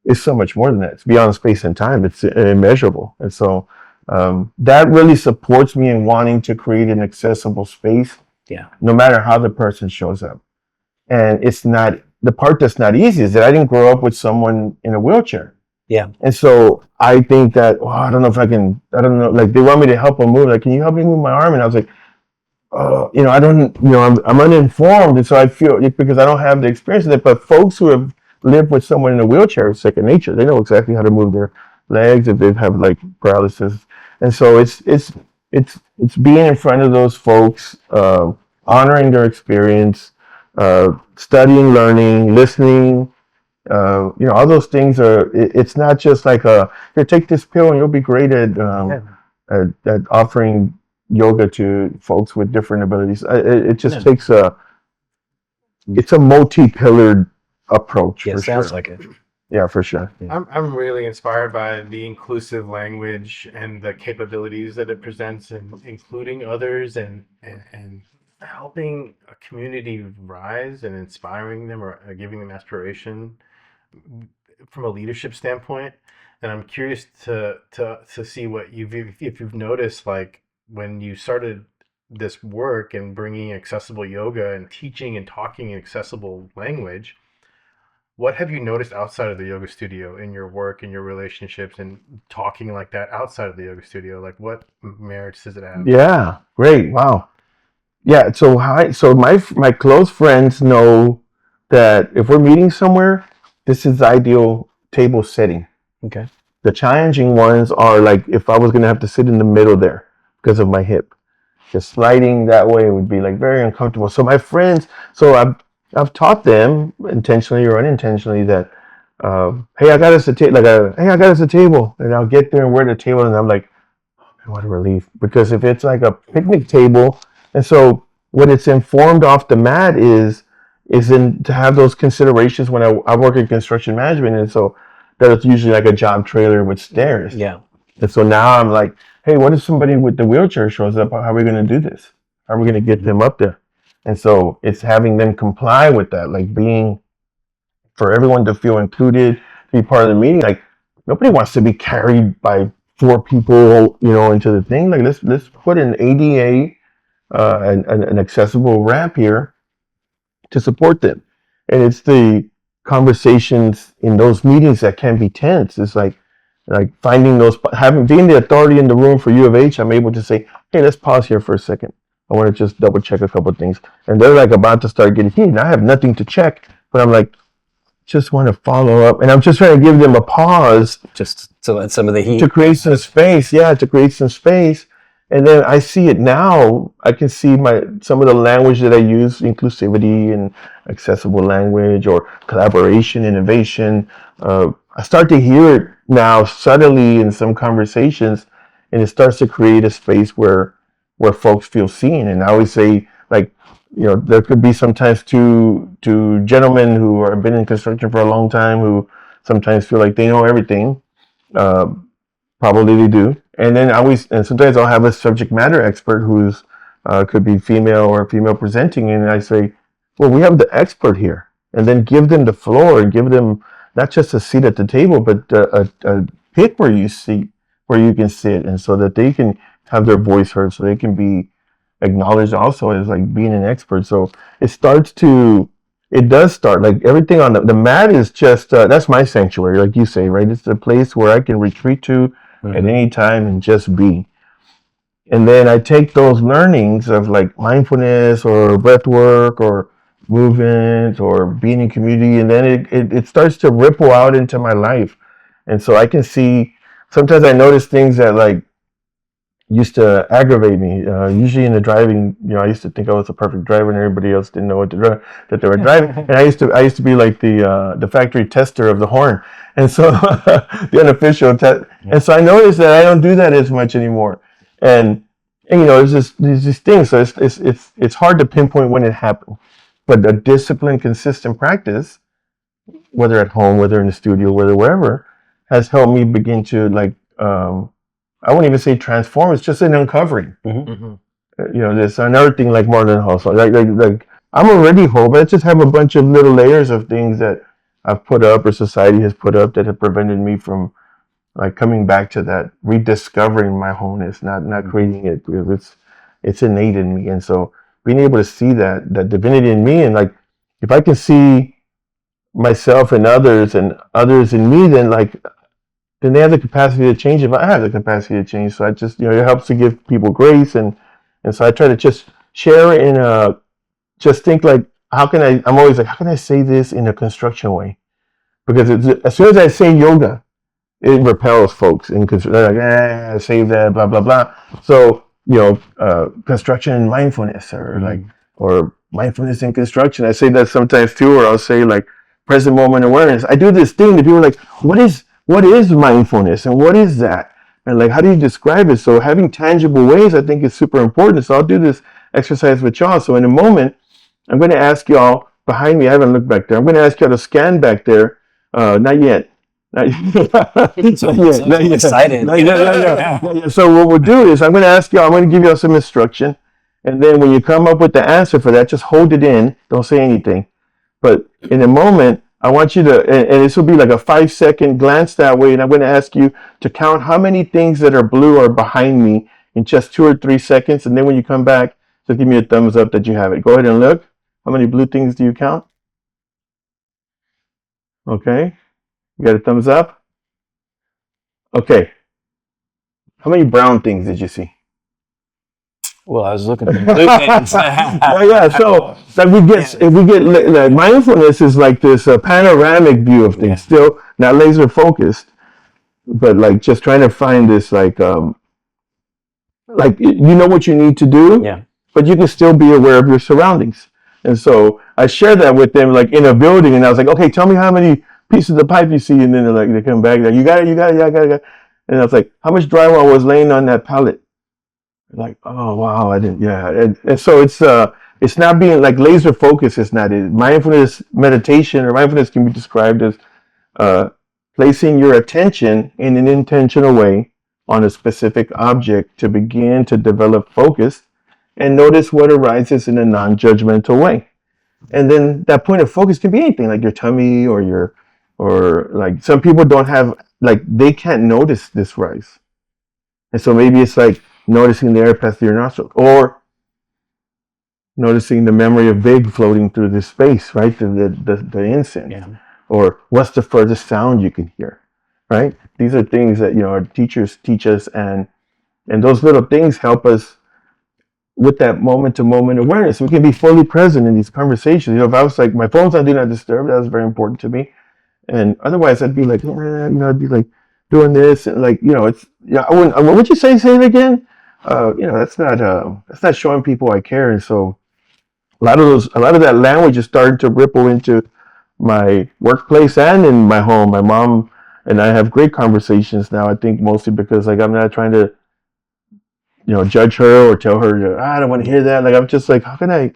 It's so much more than that. It's beyond space and time. It's immeasurable. And so that really supports me in wanting to create an accessible space
Yeah.
no matter how the person shows up. And it's not, the part that's not easy is that I didn't grow up with someone in a wheelchair.
Yeah.
And so I think that, I don't know if I can, I don't know, like they want me to help them move. Like, can you help me move my arm? And I was like, I don't, I'm uninformed. And so I feel, because I don't have the experience of it, but folks who have lived with someone in a wheelchair is second nature. They know exactly how to move their legs if they have like paralysis. And so it's being in front of those folks, honoring their experience, studying, learning, listening, all those things it's not just like here, take this pill and you'll be great at offering yoga to folks with different abilities. It just takes it's a multi-pillared approach.
Yeah,
for
sounds
sure.
like it.
Yeah, for sure.
I'm really inspired by the inclusive language and the capabilities that it presents, and including others, and helping a community rise and inspiring them, or giving them aspiration from a leadership standpoint. And I'm curious to see what if you've noticed, like when you started this work and bringing accessible yoga and teaching and talking in accessible language, what have you noticed outside of the yoga studio in your work and your relationships and talking like that outside of the yoga studio? Like, what merits does it have?
Yeah, great. Wow. Yeah, so my close friends know that if we're meeting somewhere, this is the ideal table setting.
Okay.
The challenging ones are like if I was gonna have to sit in the middle there because of my hip. Just sliding that way would be like very uncomfortable. So my friends, I've taught them intentionally or unintentionally that hey, I got us a table, hey, I got us a table, and I'll get there and we're at the table, and I'm like, what a relief, because if it's like a picnic table, and so what it's informed off the mat is in to have those considerations when I work in construction management, and so that's usually like a job trailer with stairs.
Yeah.
And so now I'm like, hey, what if somebody with the wheelchair shows up? How are we going to do this? How are we going to get them up there? And so it's having them comply with that, like being, for everyone to feel included, to be part of the meeting. Like nobody wants to be carried by 4 people, into the thing. Like let's put an ADA, an accessible ramp here to support them. And it's the conversations in those meetings that can be tense. It's like finding being the authority in the room for U of H. I'm able to say, hey, let's pause here for a second. I want to just double check a couple of things. And they're like about to start getting heated. I have nothing to check, but I'm like, just want to follow up. And I'm just trying to give them a pause.
Just to let some of the heat.
To create some space. Yeah, to create some space. And then I see it now. I can see some of the language that I use, inclusivity and accessible language or collaboration, innovation. I start to hear it now subtly in some conversations, and it starts to create a space where folks feel seen. And I always say, like, there could be sometimes two gentlemen who have been in construction for a long time who sometimes feel like they know everything. Probably they do. And then sometimes I'll have a subject matter expert who's could be female or female presenting, and I say, well, we have the expert here, and then give them the floor and give them not just a seat at the table, but a pit where you can sit, and so that they can have their voice heard, so they can be acknowledged also as like being an expert. So it does start like everything on the mat is just that's my sanctuary, like you say, right? It's the place where I can retreat to at any time and just be. And then I take those learnings of like mindfulness or breath work or movement or being in community, and then it starts to ripple out into my life. And so I can see, sometimes I notice things that like used to aggravate me. Usually in the driving, I used to think I was a perfect driver, and everybody else didn't know that they were driving. And I used to be like the factory tester of the horn, and so the unofficial test. And so I noticed that I don't do that as much anymore. And there's these things. So it's hard to pinpoint when it happened, but a disciplined, consistent practice, whether at home, whether in the studio, whether wherever, has helped me begin to like. I wouldn't even say transform. It's just an uncovering. There's another thing like more than hustle. Like I'm already whole, but I just have a bunch of little layers of things that I've put up or society has put up that have prevented me from like coming back to that, rediscovering my wholeness, not creating it, because it's innate in me. And so being able to see that divinity in me, and like if I can see myself in others and others in me, then they have the capacity to change if I have the capacity to change. So I just, it helps to give people grace, and so I try to just share in a, just think like, I'm always like, how can I say this in a construction way? Because as soon as I say yoga, it repels folks, and they're like, save that, blah blah blah. So construction and mindfulness, or mindfulness in construction. I say that sometimes too, or I'll say like present moment awareness. I do this thing that people are like, what is mindfulness, and what is that, and like how do you describe it? So having tangible ways, I think, is super important. So I'll do this exercise with y'all. So in a moment, I'm going to ask y'all behind me. I haven't looked back there. I'm going to ask y'all to scan back there. Not yet. Not yet.
So excited.
Yeah. So what we'll do is I'm going to ask y'all. I'm going to give y'all some instruction, and then when you come up with the answer for that, just hold it in. Don't say anything. But in a moment, I want you to, and this will be like a 5-second glance that way, and I'm going to ask you to count how many things that are blue are behind me in just 2 or 3 seconds, and then when you come back, just give me a thumbs up that you have it. Go ahead and look. How many blue things do you count? Okay. You got a thumbs up? Okay. How many brown things did you see?
Well, I was looking for blue things.
Yeah. So like like mindfulness is like this panoramic view of things.
Yeah.
Still not laser focused, but like just trying to find this like you know what you need to do,
Yeah.
but you can still be aware of your surroundings. And so I shared that with them, like in a building, and I was like, okay, tell me how many pieces of pipe you see, and then they come back, like, you got it, yeah, I got it. And I was like, how much drywall was laying on that pallet? Like, oh wow, I didn't, yeah. And so it's not being like laser focus. It's not it. Mindfulness meditation or mindfulness can be described as placing your attention in an intentional way on a specific object to begin to develop focus and notice what arises in a non-judgmental way. And then that point of focus can be anything, like your tummy or like some people don't have, like they can't notice this rise. And so maybe it's like noticing the air pass through your nostrils, or noticing the memory of Big floating through this space, right? The incense.
Yeah.
Or what's the furthest sound you can hear, right? These are things that, our teachers teach us, and those little things help us with that moment-to-moment awareness. We can be fully present in these conversations. If I was like, my phone's on do not disturb, that was very important to me. And otherwise, I'd be like, I'd be like doing this, and like, it's, I wouldn't. What would you say? Say it again. That's not showing people I care. And so a lot of that language is starting to ripple into my workplace and in my home. My mom and I have great conversations now. I think mostly because like I'm not trying to, judge her or tell her, I don't want to hear that. Like I'm just like, how can I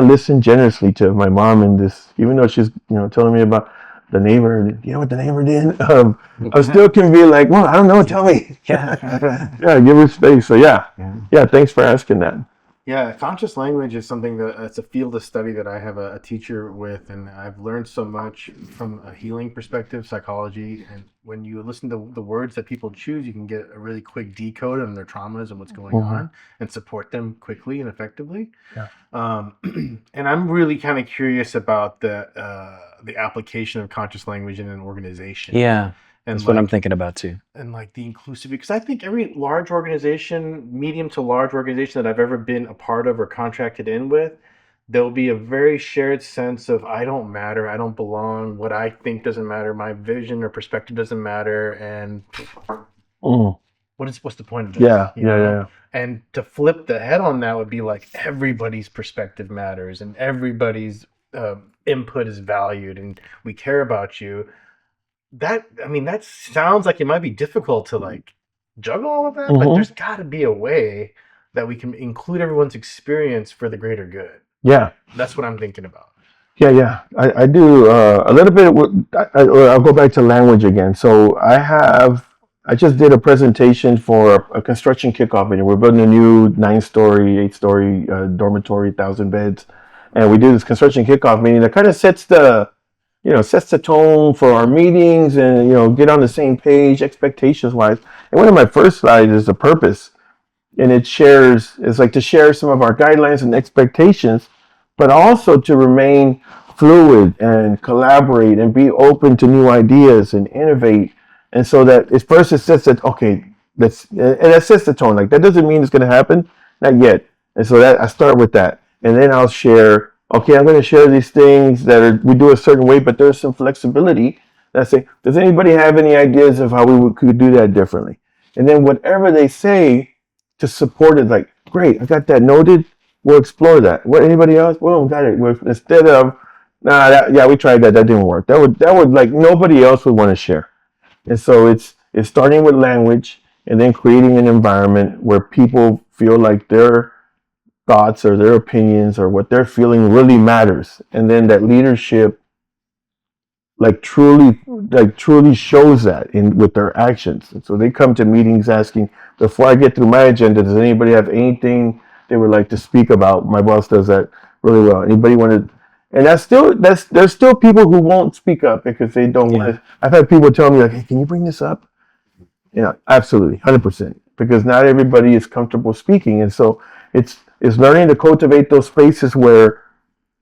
listen generously to my mom in this, even though she's telling me about the neighbor, what the neighbor did. I still can be like, well, I don't know. Tell me. Yeah, give her space. So yeah. Thanks for asking that.
Yeah, conscious language is something it's a field of study that I have a teacher with, and I've learned so much from a healing perspective, psychology. And when you listen to the words that people choose, you can get a really quick decode on their traumas and what's going on, and support them quickly and effectively.
Yeah.
And I'm really kind of curious about the application of conscious language in an organization.
Yeah.
And
that's what I'm thinking about too.
And like the inclusivity, because I think every large organization, medium to large organization that I've ever been a part of or contracted in with, there'll be a very shared sense of I don't matter, I don't belong, what I think doesn't matter, my vision or perspective doesn't matter, and what's the point of this?
Yeah.
And to flip the head on that would be like everybody's perspective matters and everybody's input is valued and we care about you. That sounds like it might be difficult to like juggle all of that, but there's got to be a way that we can include everyone's experience for the greater good.
Yeah,
that's what I'm thinking about.
Yeah. I do a little bit. I'll go back to language again. So I just did a presentation for a construction kickoff meeting. We're building a new 9-story, 8-story dormitory, 1,000 beds, and we do this construction kickoff meeting that kind of sets the tone for our meetings and, get on the same page expectations wise. And one of my first slides is the purpose. and it's like to share some of our guidelines and expectations, but also to remain fluid and collaborate and be open to new ideas and innovate. And so that it first it sets that, okay, and that sets the tone. Like that doesn't mean it's going to happen, not yet. And so that I start with that, and then I'll share. Okay, I'm going to share these things we do a certain way, but there's some flexibility. And I say, does anybody have any ideas of how could do that differently? And then whatever they say to support it, like, great, I got that noted. We'll explore that. What, anybody else? Well, got it. Instead of, yeah, we tried that. That didn't work. That would like nobody else would want to share. And so it's starting with language and then creating an environment where people feel like their thoughts or their opinions or what they're feeling really matters. And then that leadership truly shows that with their actions. And so they come to meetings asking, before I get through my agenda, does anybody have anything they would like to speak about? My boss does that really well. Anybody want to? And there's still people who won't speak up because they don't want to. I've had people tell me like, hey, can you bring this up? Yeah, absolutely, 100%. Because not everybody is comfortable speaking, and so it's learning to cultivate those spaces where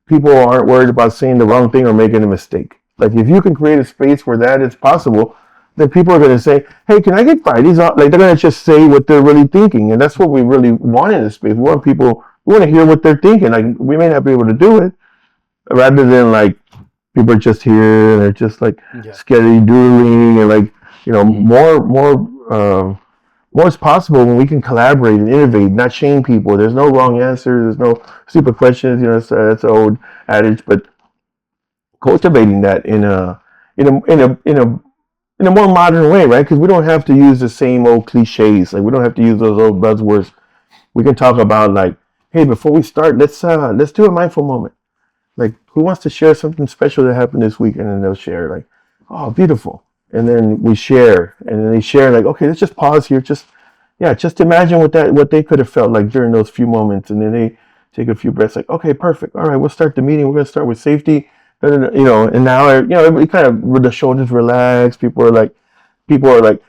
people aren't worried about saying the wrong thing or making a mistake. Like if you can create a space where that is possible, then people are going to say, hey, can I get Fridays off? Like they're going to just say what they're really thinking. And that's what we really want in this space. We want to hear what they're thinking. Like we may not be able to do it, rather than like people are just here and they're just like scary doodling and like, more is possible when we can collaborate and innovate, not shame people. There's no wrong answer. There's no stupid questions. That's an old adage, but cultivating that in a more modern way, right? Because we don't have to use the same old cliches. Like we don't have to use those old buzzwords. We can talk about like, hey, before we start, let's do a mindful moment. Like, who wants to share something special that happened this week? And then they'll share like, oh, beautiful. And then we share, and then they share like, okay, let's just pause here. Just imagine what they could have felt like during those few moments. And then they take a few breaths like, okay, perfect. All right, we'll start the meeting. We're going to start with safety. And now, everybody kind of with the shoulders relaxed. People are like,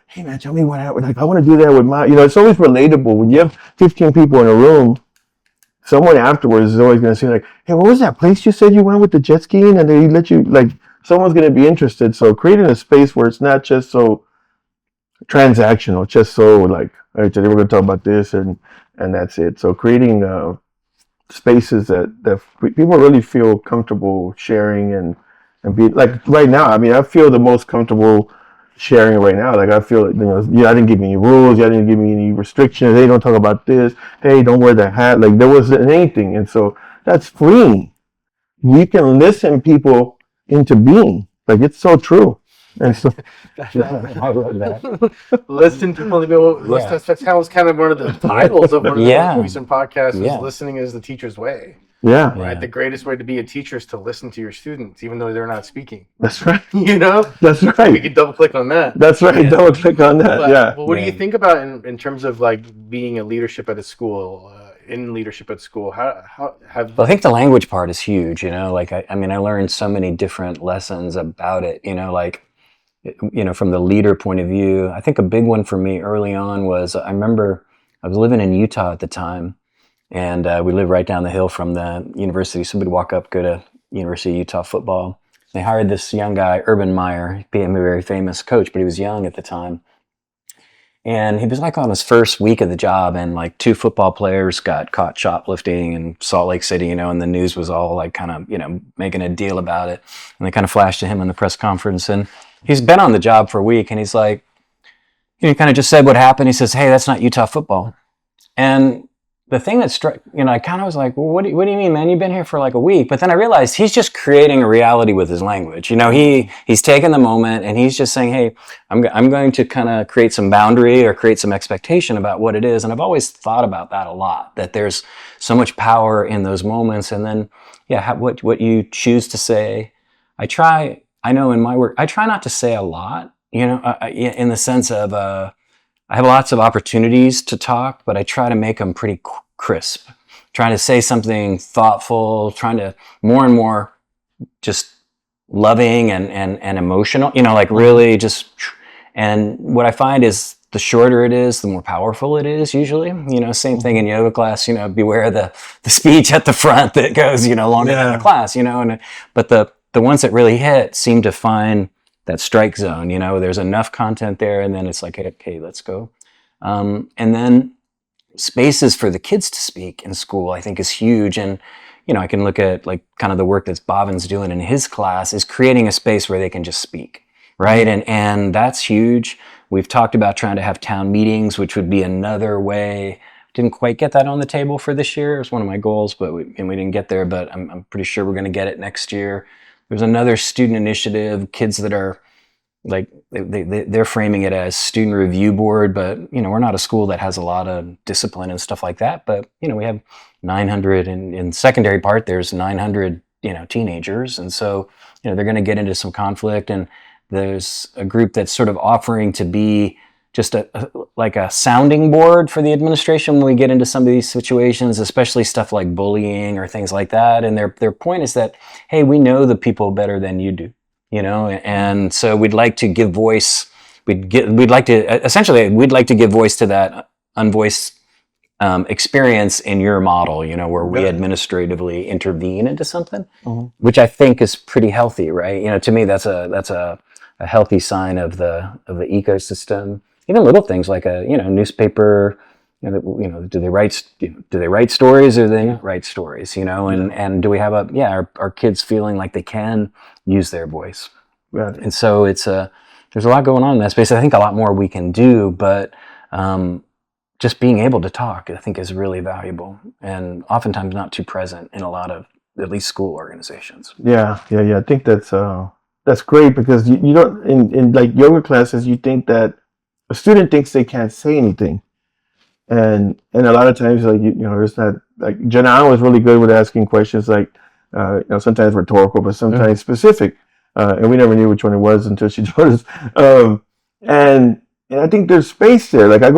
hey man, tell me what happened. Like, I want to do that with my, it's always relatable. When you have 15 people in a room, someone afterwards is always going to say like, hey, what was that place you said you went with the jet skiing? And they let you, like, someone's going to be interested. So creating a space where it's not just so transactional, just so like, all right, today we're going to talk about this and that's it. So creating spaces that people really feel comfortable sharing and be like right now. I mean, I feel the most comfortable sharing right now. Like I feel like, I didn't give me any rules. I didn't give me any restrictions. Hey, don't talk about this. Hey, don't wear that hat. Like there wasn't anything. And so that's freeing. We can listen people into being. Like it's so true. And so
I love that.
Listen to people. That was kind of one of the titles of one of the recent podcasts. Is listening is the teacher's way.
Yeah.
Right. The greatest way to be a teacher is to listen to your students, even though they're not speaking.
That's right.
That's
right.
We can double click on that.
That's right. Yeah. Double click on that.
Well, what do you think about in terms of like being a leadership at a school? In leadership at school, how have?
Well, I think the language part is huge. Like I learned so many different lessons about it. From the leader point of view. I think a big one for me early on was I remember I was living in Utah at the time. And we lived right down the hill from the university. So we'd walk up, go to University of Utah football. They hired this young guy, Urban Meyer. He became a very famous coach, but he was young at the time. And he was like on his first week of the job, and like 2 football players got caught shoplifting in Salt Lake City, and the news was all like kind of, making a deal about it. And they kind of flashed to him in the press conference. And he's been on the job for a week, and he's like, he kind of just said what happened. He says, hey, that's not Utah football. And the thing that struck, I kind of was like, well, what do you mean, man? You've been here for like a week. But then I realized he's just creating a reality with his language. He's taking the moment and he's just saying, hey, I'm going to kind of create some boundary or create some expectation about what it is. And I've always thought about that a lot, that there's so much power in those moments. And then, what you choose to say. I know in my work, I try not to say a lot, in the sense of, I have lots of opportunities to talk, but I try to make them pretty crisp. Trying to say something thoughtful, trying to more and more just loving and emotional, like really just. And what I find is the shorter it is, the more powerful it is usually. Same thing in yoga class, beware the speech at the front that goes, longer than the class, but the ones that really hit seem to find that strike zone, there's enough content there, and then it's like, okay, let's go. And then spaces for the kids to speak in school, I think, is huge. And, I can look at like kind of the work that Bhavan's doing in his class is creating a space where they can just speak, right? And that's huge. We've talked about trying to have town meetings, which would be another way. Didn't quite get that on the table for this year. It was one of my goals, but we didn't get there, but I'm pretty sure we're going to get it next year. There's another student initiative, kids that are like, they're framing it as student review board, but, we're not a school that has a lot of discipline and stuff like that. But, we have 900 in secondary part, there's 900, teenagers. And so, they're going to get into some conflict. And there's a group that's sort of offering to be just like a sounding board for the administration when we get into some of these situations, especially stuff like bullying or things like that. And their point is that, hey, we know the people better than you do, and so we'd like to give voice. We'd like to give voice to that unvoiced experience in your model, where we administratively intervene into something, which I think is pretty healthy, right? To me, that's a healthy sign of the ecosystem. Even little things like a newspaper, do they write stories or do they not write stories? And do we have our kids feeling like they can use their voice?
Right.
And so there's a lot going on in that space. I think a lot more we can do, but just being able to talk, I think, is really valuable and oftentimes not too present in a lot of at least school organizations.
Yeah. I think that's great, because you don't in like yoga classes, you think that a student thinks they can't say anything, and a lot of times, like there's not, like Janan was really good with asking questions, like sometimes rhetorical, but sometimes specific, and we never knew which one it was until she told us. And I think there's space there. Like I'm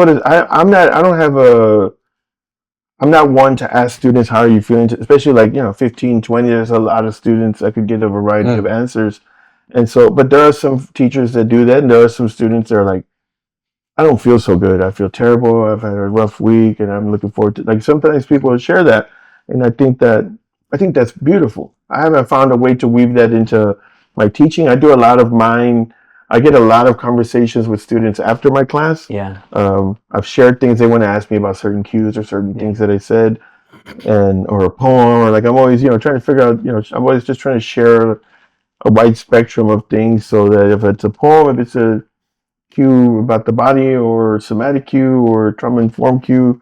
not one to ask students, how are you feeling, especially like 15, 20. There's a lot of students. I could get a variety of answers. And so, but there are some teachers that do that, and there are some students that are like, I don't feel so good. I feel terrible. I've had a rough week, and I'm looking forward to, like, sometimes people share that, and I think that's beautiful. I haven't found a way to weave that into my teaching. I do a lot of mine. I get a lot of conversations with students after my class.
Yeah.
I've shared things they want to ask me about, certain cues or certain things that I said, or a poem, or like I'm always trying to figure out. I'm always just trying to share a wide spectrum of things, so that if it's a poem, if it's a cue about the body, or somatic cue, or trauma informed cue,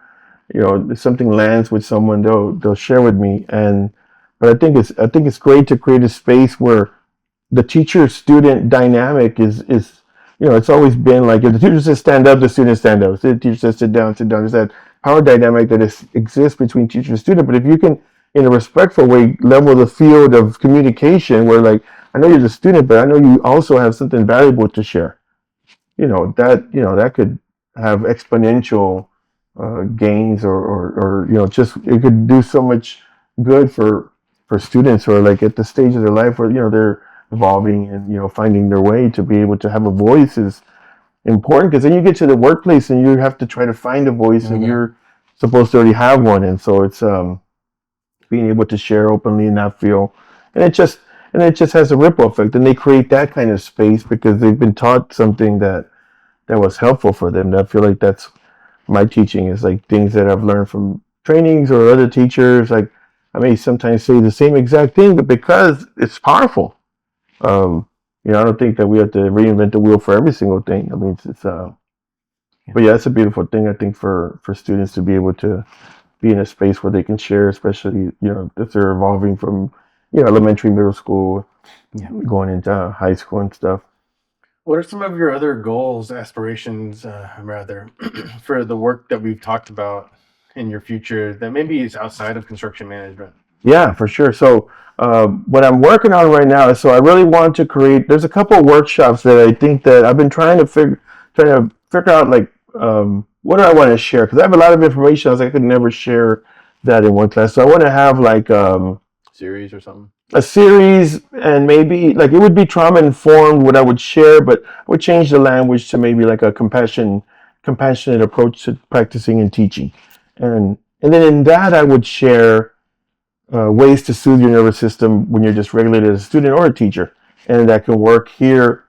if something lands with someone, they'll share with me. But I think it's great to create a space where the teacher student dynamic is it's always been like, if the teacher says stand up, the students stand up. If the teacher says sit down. There's that power dynamic that exists between teacher and student. But if you can, in a respectful way, level the field of communication, where, like, I know you're the student, but I know you also have something valuable to share. That could have exponential gains, or just, it could do so much good for students who are, like, at the stage of their life where they're evolving and finding their way. To be able to have a voice is important, because then you get to the workplace and you have to try to find a voice, and you're supposed to already have one. And so it's being able to share openly and not feel, and it just has a ripple effect, and they create that kind of space because they've been taught something that was helpful for them. I feel like that's my teaching, is like things that I've learned from trainings or other teachers. Like, I may sometimes say the same exact thing, but because it's powerful. I don't think that we have to reinvent the wheel for every single thing. I mean, but yeah, it's a beautiful thing, I think, for students to be able to be in a space where they can share, especially, if they're evolving from, elementary, middle school, going into high school and stuff.
What are some of your other goals, aspirations, rather, for the work that we've talked about in your future that maybe is outside of construction management?
Yeah, for sure. So what I'm working on right now is, so I really want to create, there's a couple of workshops that I think that I've been trying to figure out, like, what do I want to share? Because I have a lot of information. I could never share that in one class. So I want to have, like,
Series or something?
A series, and maybe, like, it would be trauma informed what I would share, but I would change the language to maybe like a compassion compassionate approach to practicing and teaching. And then in that, I would share ways to soothe your nervous system when you're dysregulated as a student or a teacher. And that can work here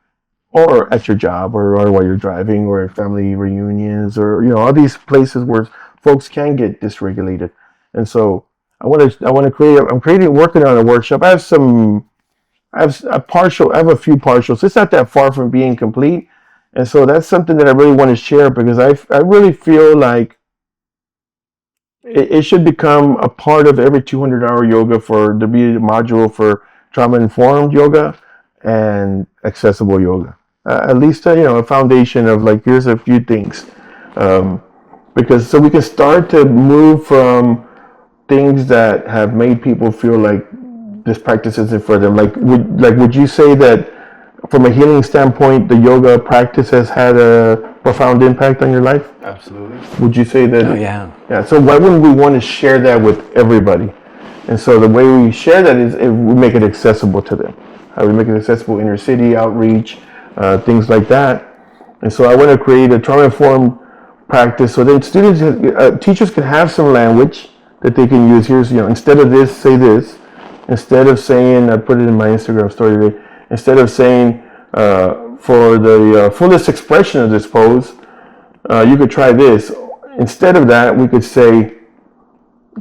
or at your job or while you're driving or at family reunions or, all these places where folks can get dysregulated. And so I want to working on a workshop. I have a few partials. It's not that far from being complete. And so that's something that I really want to share because I really feel like it should become a part of every 200-hour yoga to be a module for trauma-informed yoga and accessible yoga. At least, a foundation of like, here's a few things. Because so we can start to move from things that have made people feel like this practice isn't for them. Would you say that from a healing standpoint, the yoga practice has had a profound impact on your life?
Absolutely.
Would you say that?
Oh, yeah.
Yeah. So why wouldn't we want to share that with everybody? And so the way we share that is we make it accessible to them. How we make it accessible, inner city outreach, things like that. And so I want to create a trauma-informed practice so then teachers can have some language that they can use. Here's, instead of this, say this. Instead of saying, I put it in my Instagram story today, instead of saying, for the fullest expression of this pose, you could try this. Instead of that, we could say,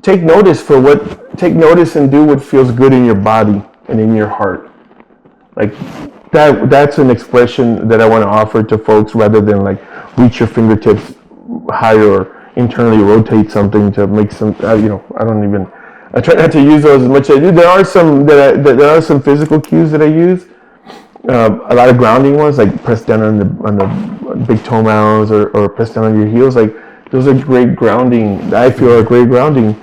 take notice and do what feels good in your body and in your heart. Like that's an expression that I want to offer to folks rather than like reach your fingertips higher or internally rotate something to make some, I try not to use those as much as I do. There are some physical cues that I use. A lot of grounding ones, like press down on the big toe mounds or press down on your heels. Like those are great grounding. I feel are great grounding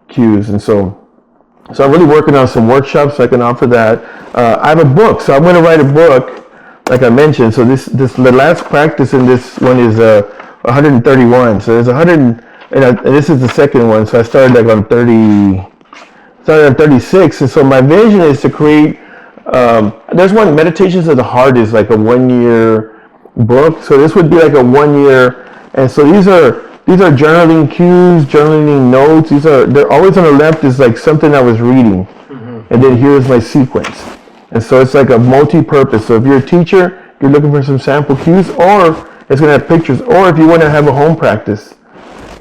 cues. And so I'm really working on some workshops so I can offer that. I have a book, so I'm going to write a book, like I mentioned. So the last practice in this one is 131. So there's 100. And this is the second one, so I started on 36, and so my vision is to create, there's one, Meditations of the Heart is like a 1-year book, so this would be like a 1 year, and so these are journaling cues, journaling notes, they're always on the left is like something I was reading, and then here's my sequence, and so it's like a multi-purpose, so if you're a teacher, you're looking for some sample cues, or it's going to have pictures, or if you want to have a home practice,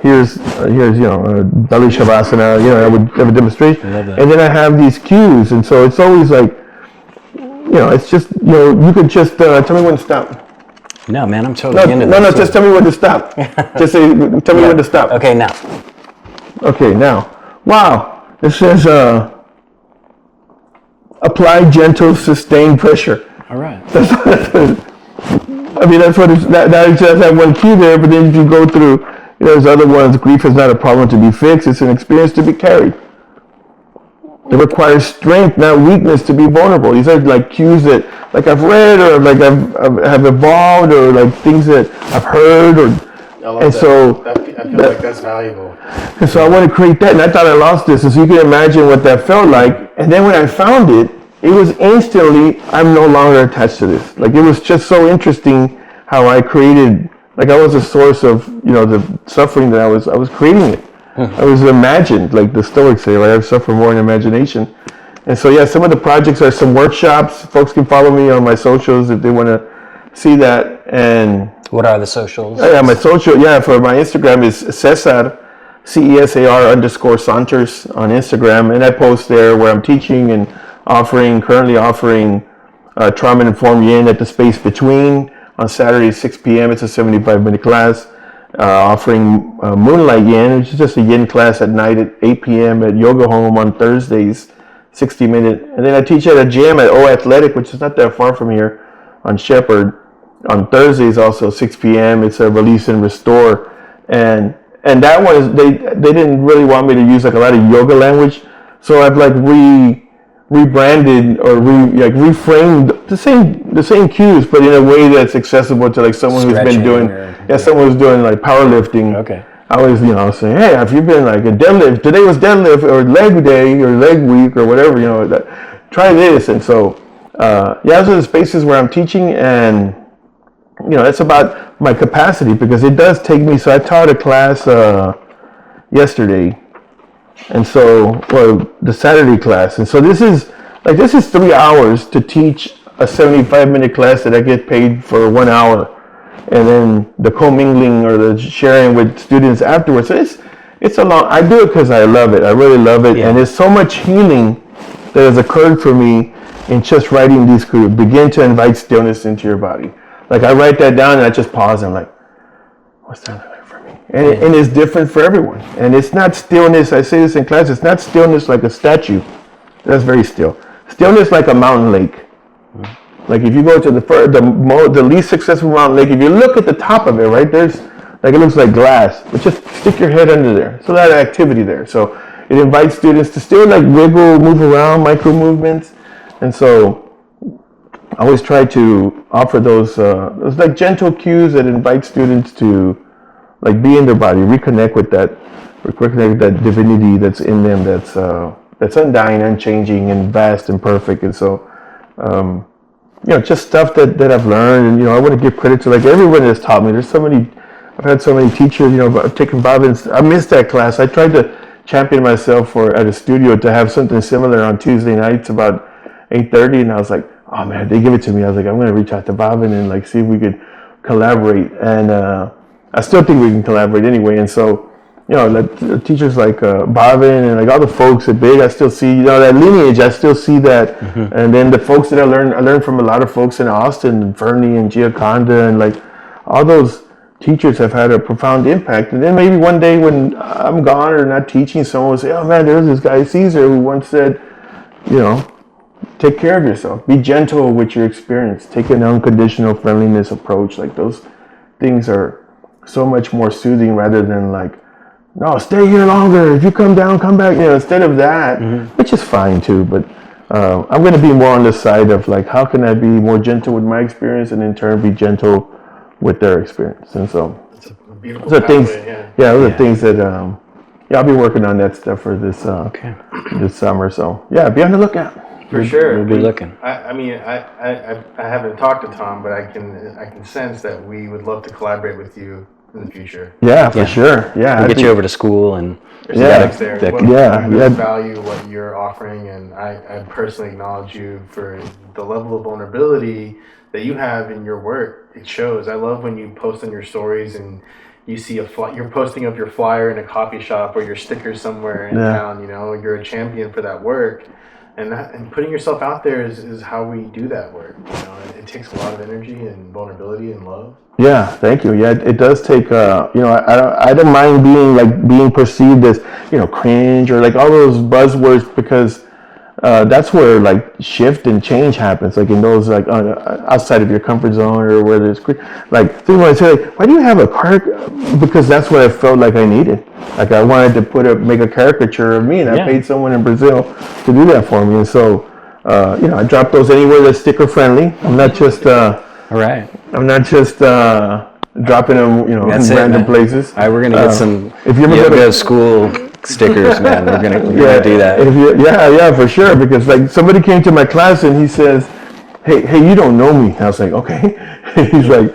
here's Dali Shavasana, I would have a demonstration. And then I have these cues. And so it's always like, it's just, you could just tell me when to stop.
No, man, I'm totally into this.
No, just tell me when to stop. Just say, tell me when to stop.
Okay, now.
Okay, now. Wow. It says, apply gentle, sustained pressure.
All right.
That's what it's, that just that one cue there, but then you go through, there's other ones. Grief is not a problem to be fixed. It's an experience to be carried. It requires strength, not weakness, to be vulnerable. These are like cues that, like I've read, or like I've evolved, or like things that I've heard,
I love that. So I feel like that's valuable.
And so I want to create that, and I thought I lost this, and so you can imagine what that felt like. And then when I found it, it was instantly, I'm no longer attached to this. Like it was just so interesting how I created. Like I was a source of, the suffering that I was creating it. I was imagined, like the Stoics say, right? I suffer more in imagination. And so, yeah, some of the projects are some workshops. Folks can follow me on my socials if they want to see that. And
what are the socials?
Yeah, my social, for my Instagram is Cesar, CESAR_Saunters on Instagram. And I post there where I'm teaching and currently offering trauma-informed yin at the space between. On Saturday at 6 p.m., it's a 75-minute class, offering Moonlight Yin, which is just a yin class at night at 8 p.m. at Yoga Home on Thursdays, 60-minute. And then I teach at a gym at O Athletic, which is not that far from here, on Shepherd. On Thursdays, also 6 p.m., it's a Release and Restore. And that one is, they didn't really want me to use like a lot of yoga language, so I've like rebranded or reframed the same cues, but in a way that's accessible to like someone who's been doing, someone who's doing like powerlifting. Okay. I always, say, hey, if you've been like a deadlift, today was deadlift or leg day or leg week or whatever, try this. And so, those are the spaces where I'm teaching, and that's about my capacity, because it does take me. So I taught a class yesterday, and so, well, the Saturday class, and so this is 3 hours to teach a 75-minute class that I get paid for 1 hour, and then the commingling or the sharing with students afterwards. So it's a long. I do it because I love it. I really love it, and there's so much healing that has occurred for me in just writing these. Begin to invite stillness into your body. Like, I write that down and I just pause and I'm like, what's that like for me? And it's different for everyone. And it's not stillness. I say this in class. It's not stillness like a statue. That's very still. Stillness like a mountain lake. Like, if you go to the least successful mountain lake, if you look at the top of it, right, there's, like, it looks like glass, but just stick your head under there. So that activity there. So it invites students to still, like, wiggle, move around, micro movements. And so I always try to offer those like gentle cues that invite students to, like, be in their body, reconnect with that divinity that's in them, that's undying, unchanging, and vast and perfect. And so, just stuff that I've learned, and I want to give credit to, like, everyone that's taught me. I've had so many teachers. I've taken Bobbins. I missed that class. I tried to champion myself at a studio to have something similar on Tuesday nights about 8:30, and I was like, oh man, they give it to me. I was like, I'm going to reach out to Bobbin and, like, see if we could collaborate. And I still think we can collaborate anyway. And so, like, teachers like Bobbin and, like, all the folks at Big, I still see, that lineage. I still see that. Mm-hmm. And then the folks that I learned from a lot of folks in Austin, and Fernie and Gioconda, and, like, all those teachers have had a profound impact. And then maybe one day when I'm gone or not teaching, someone will say, oh man, there's this guy Cesar who once said, take care of yourself. Be gentle with your experience. Take an unconditional friendliness approach. Like, those things are so much more soothing rather than, like, no, stay here longer. If you come down, come back. Instead of that, which is fine too. But I'm going to be more on the side of, like, how can I be more gentle with my experience, and in turn be gentle with their experience. And so those are things. Those are things that I'll be working on that stuff for this this summer. So be on the lookout.
For sure.
We'll be looking.
I haven't talked to Tom, but I can sense that we would love to collaborate with you in the future.
Yeah, for sure. Yeah,
we'll get you over to school, and
we value what you're offering, and I personally acknowledge you for the level of vulnerability that you have in your work. It shows. I love when you post on your stories and you see you're posting up your flyer in a coffee shop or your sticker somewhere in town. You're a champion for that work. And putting yourself out there is how we do that work. It takes a lot of energy and vulnerability and love.
Yeah, thank you. Yeah, it does take. I don't mind being perceived as cringe or, like, all those buzzwords, because that's where, like, shift and change happens. Like, in those, like, outside of your comfort zone, or where there's, like, people might say, like, why do you have a caricature? Because that's what I felt like I needed. Like, I wanted to make a caricature of me, and I paid someone in Brazil to do that for me. And so, I drop those anywhere that's sticker friendly. I'm not just I'm not just dropping them, in random places.
All right, we're gonna get some. If you ever go to school stickers, man, we're gonna do that.
For sure. Because, like, somebody came to my class and he says, hey, you don't know me. And I was like, okay. He's like,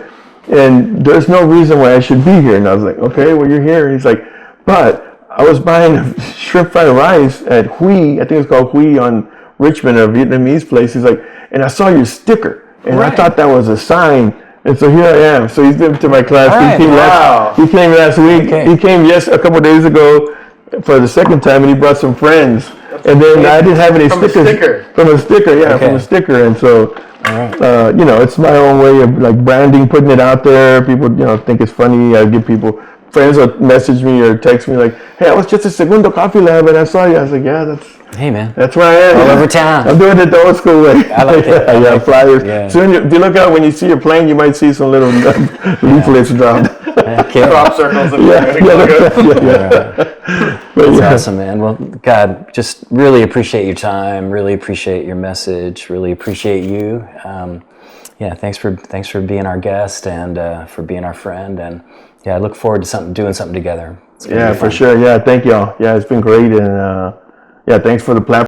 and there's no reason why I should be here. And I was like, okay, well, you're here. He's like, but I was buying shrimp fried rice at Hui. I think it's called Hui on Richmond, a Vietnamese place. He's like, and I saw your sticker, and I thought that was a sign. And so here I am. So he's been to my class. He came last week. Okay. He came a couple of days ago for the second time, and he brought some friends. And then I didn't have any stickers. From a sticker. And so, it's my own way of, like, branding, putting it out there. People, think it's funny. I give people, friends will message me or text me like, hey, I was just at Segundo Coffee Lab and I saw you. I was like,
hey man,
that's where I am.
All over town.
I'm doing it the old school way.
I like it.
Flyers.
Yeah.
Soon, if you look out when you see your plane, you might see some little leaflets dropped.
Crop circles.
That's awesome, man. Well, God, just really appreciate your time. Really appreciate your message. Really appreciate you. Thanks for being our guest and for being our friend. And I look forward to doing something together.
For sure. Yeah, thank y'all. Yeah, it's been great, and thanks for the platform.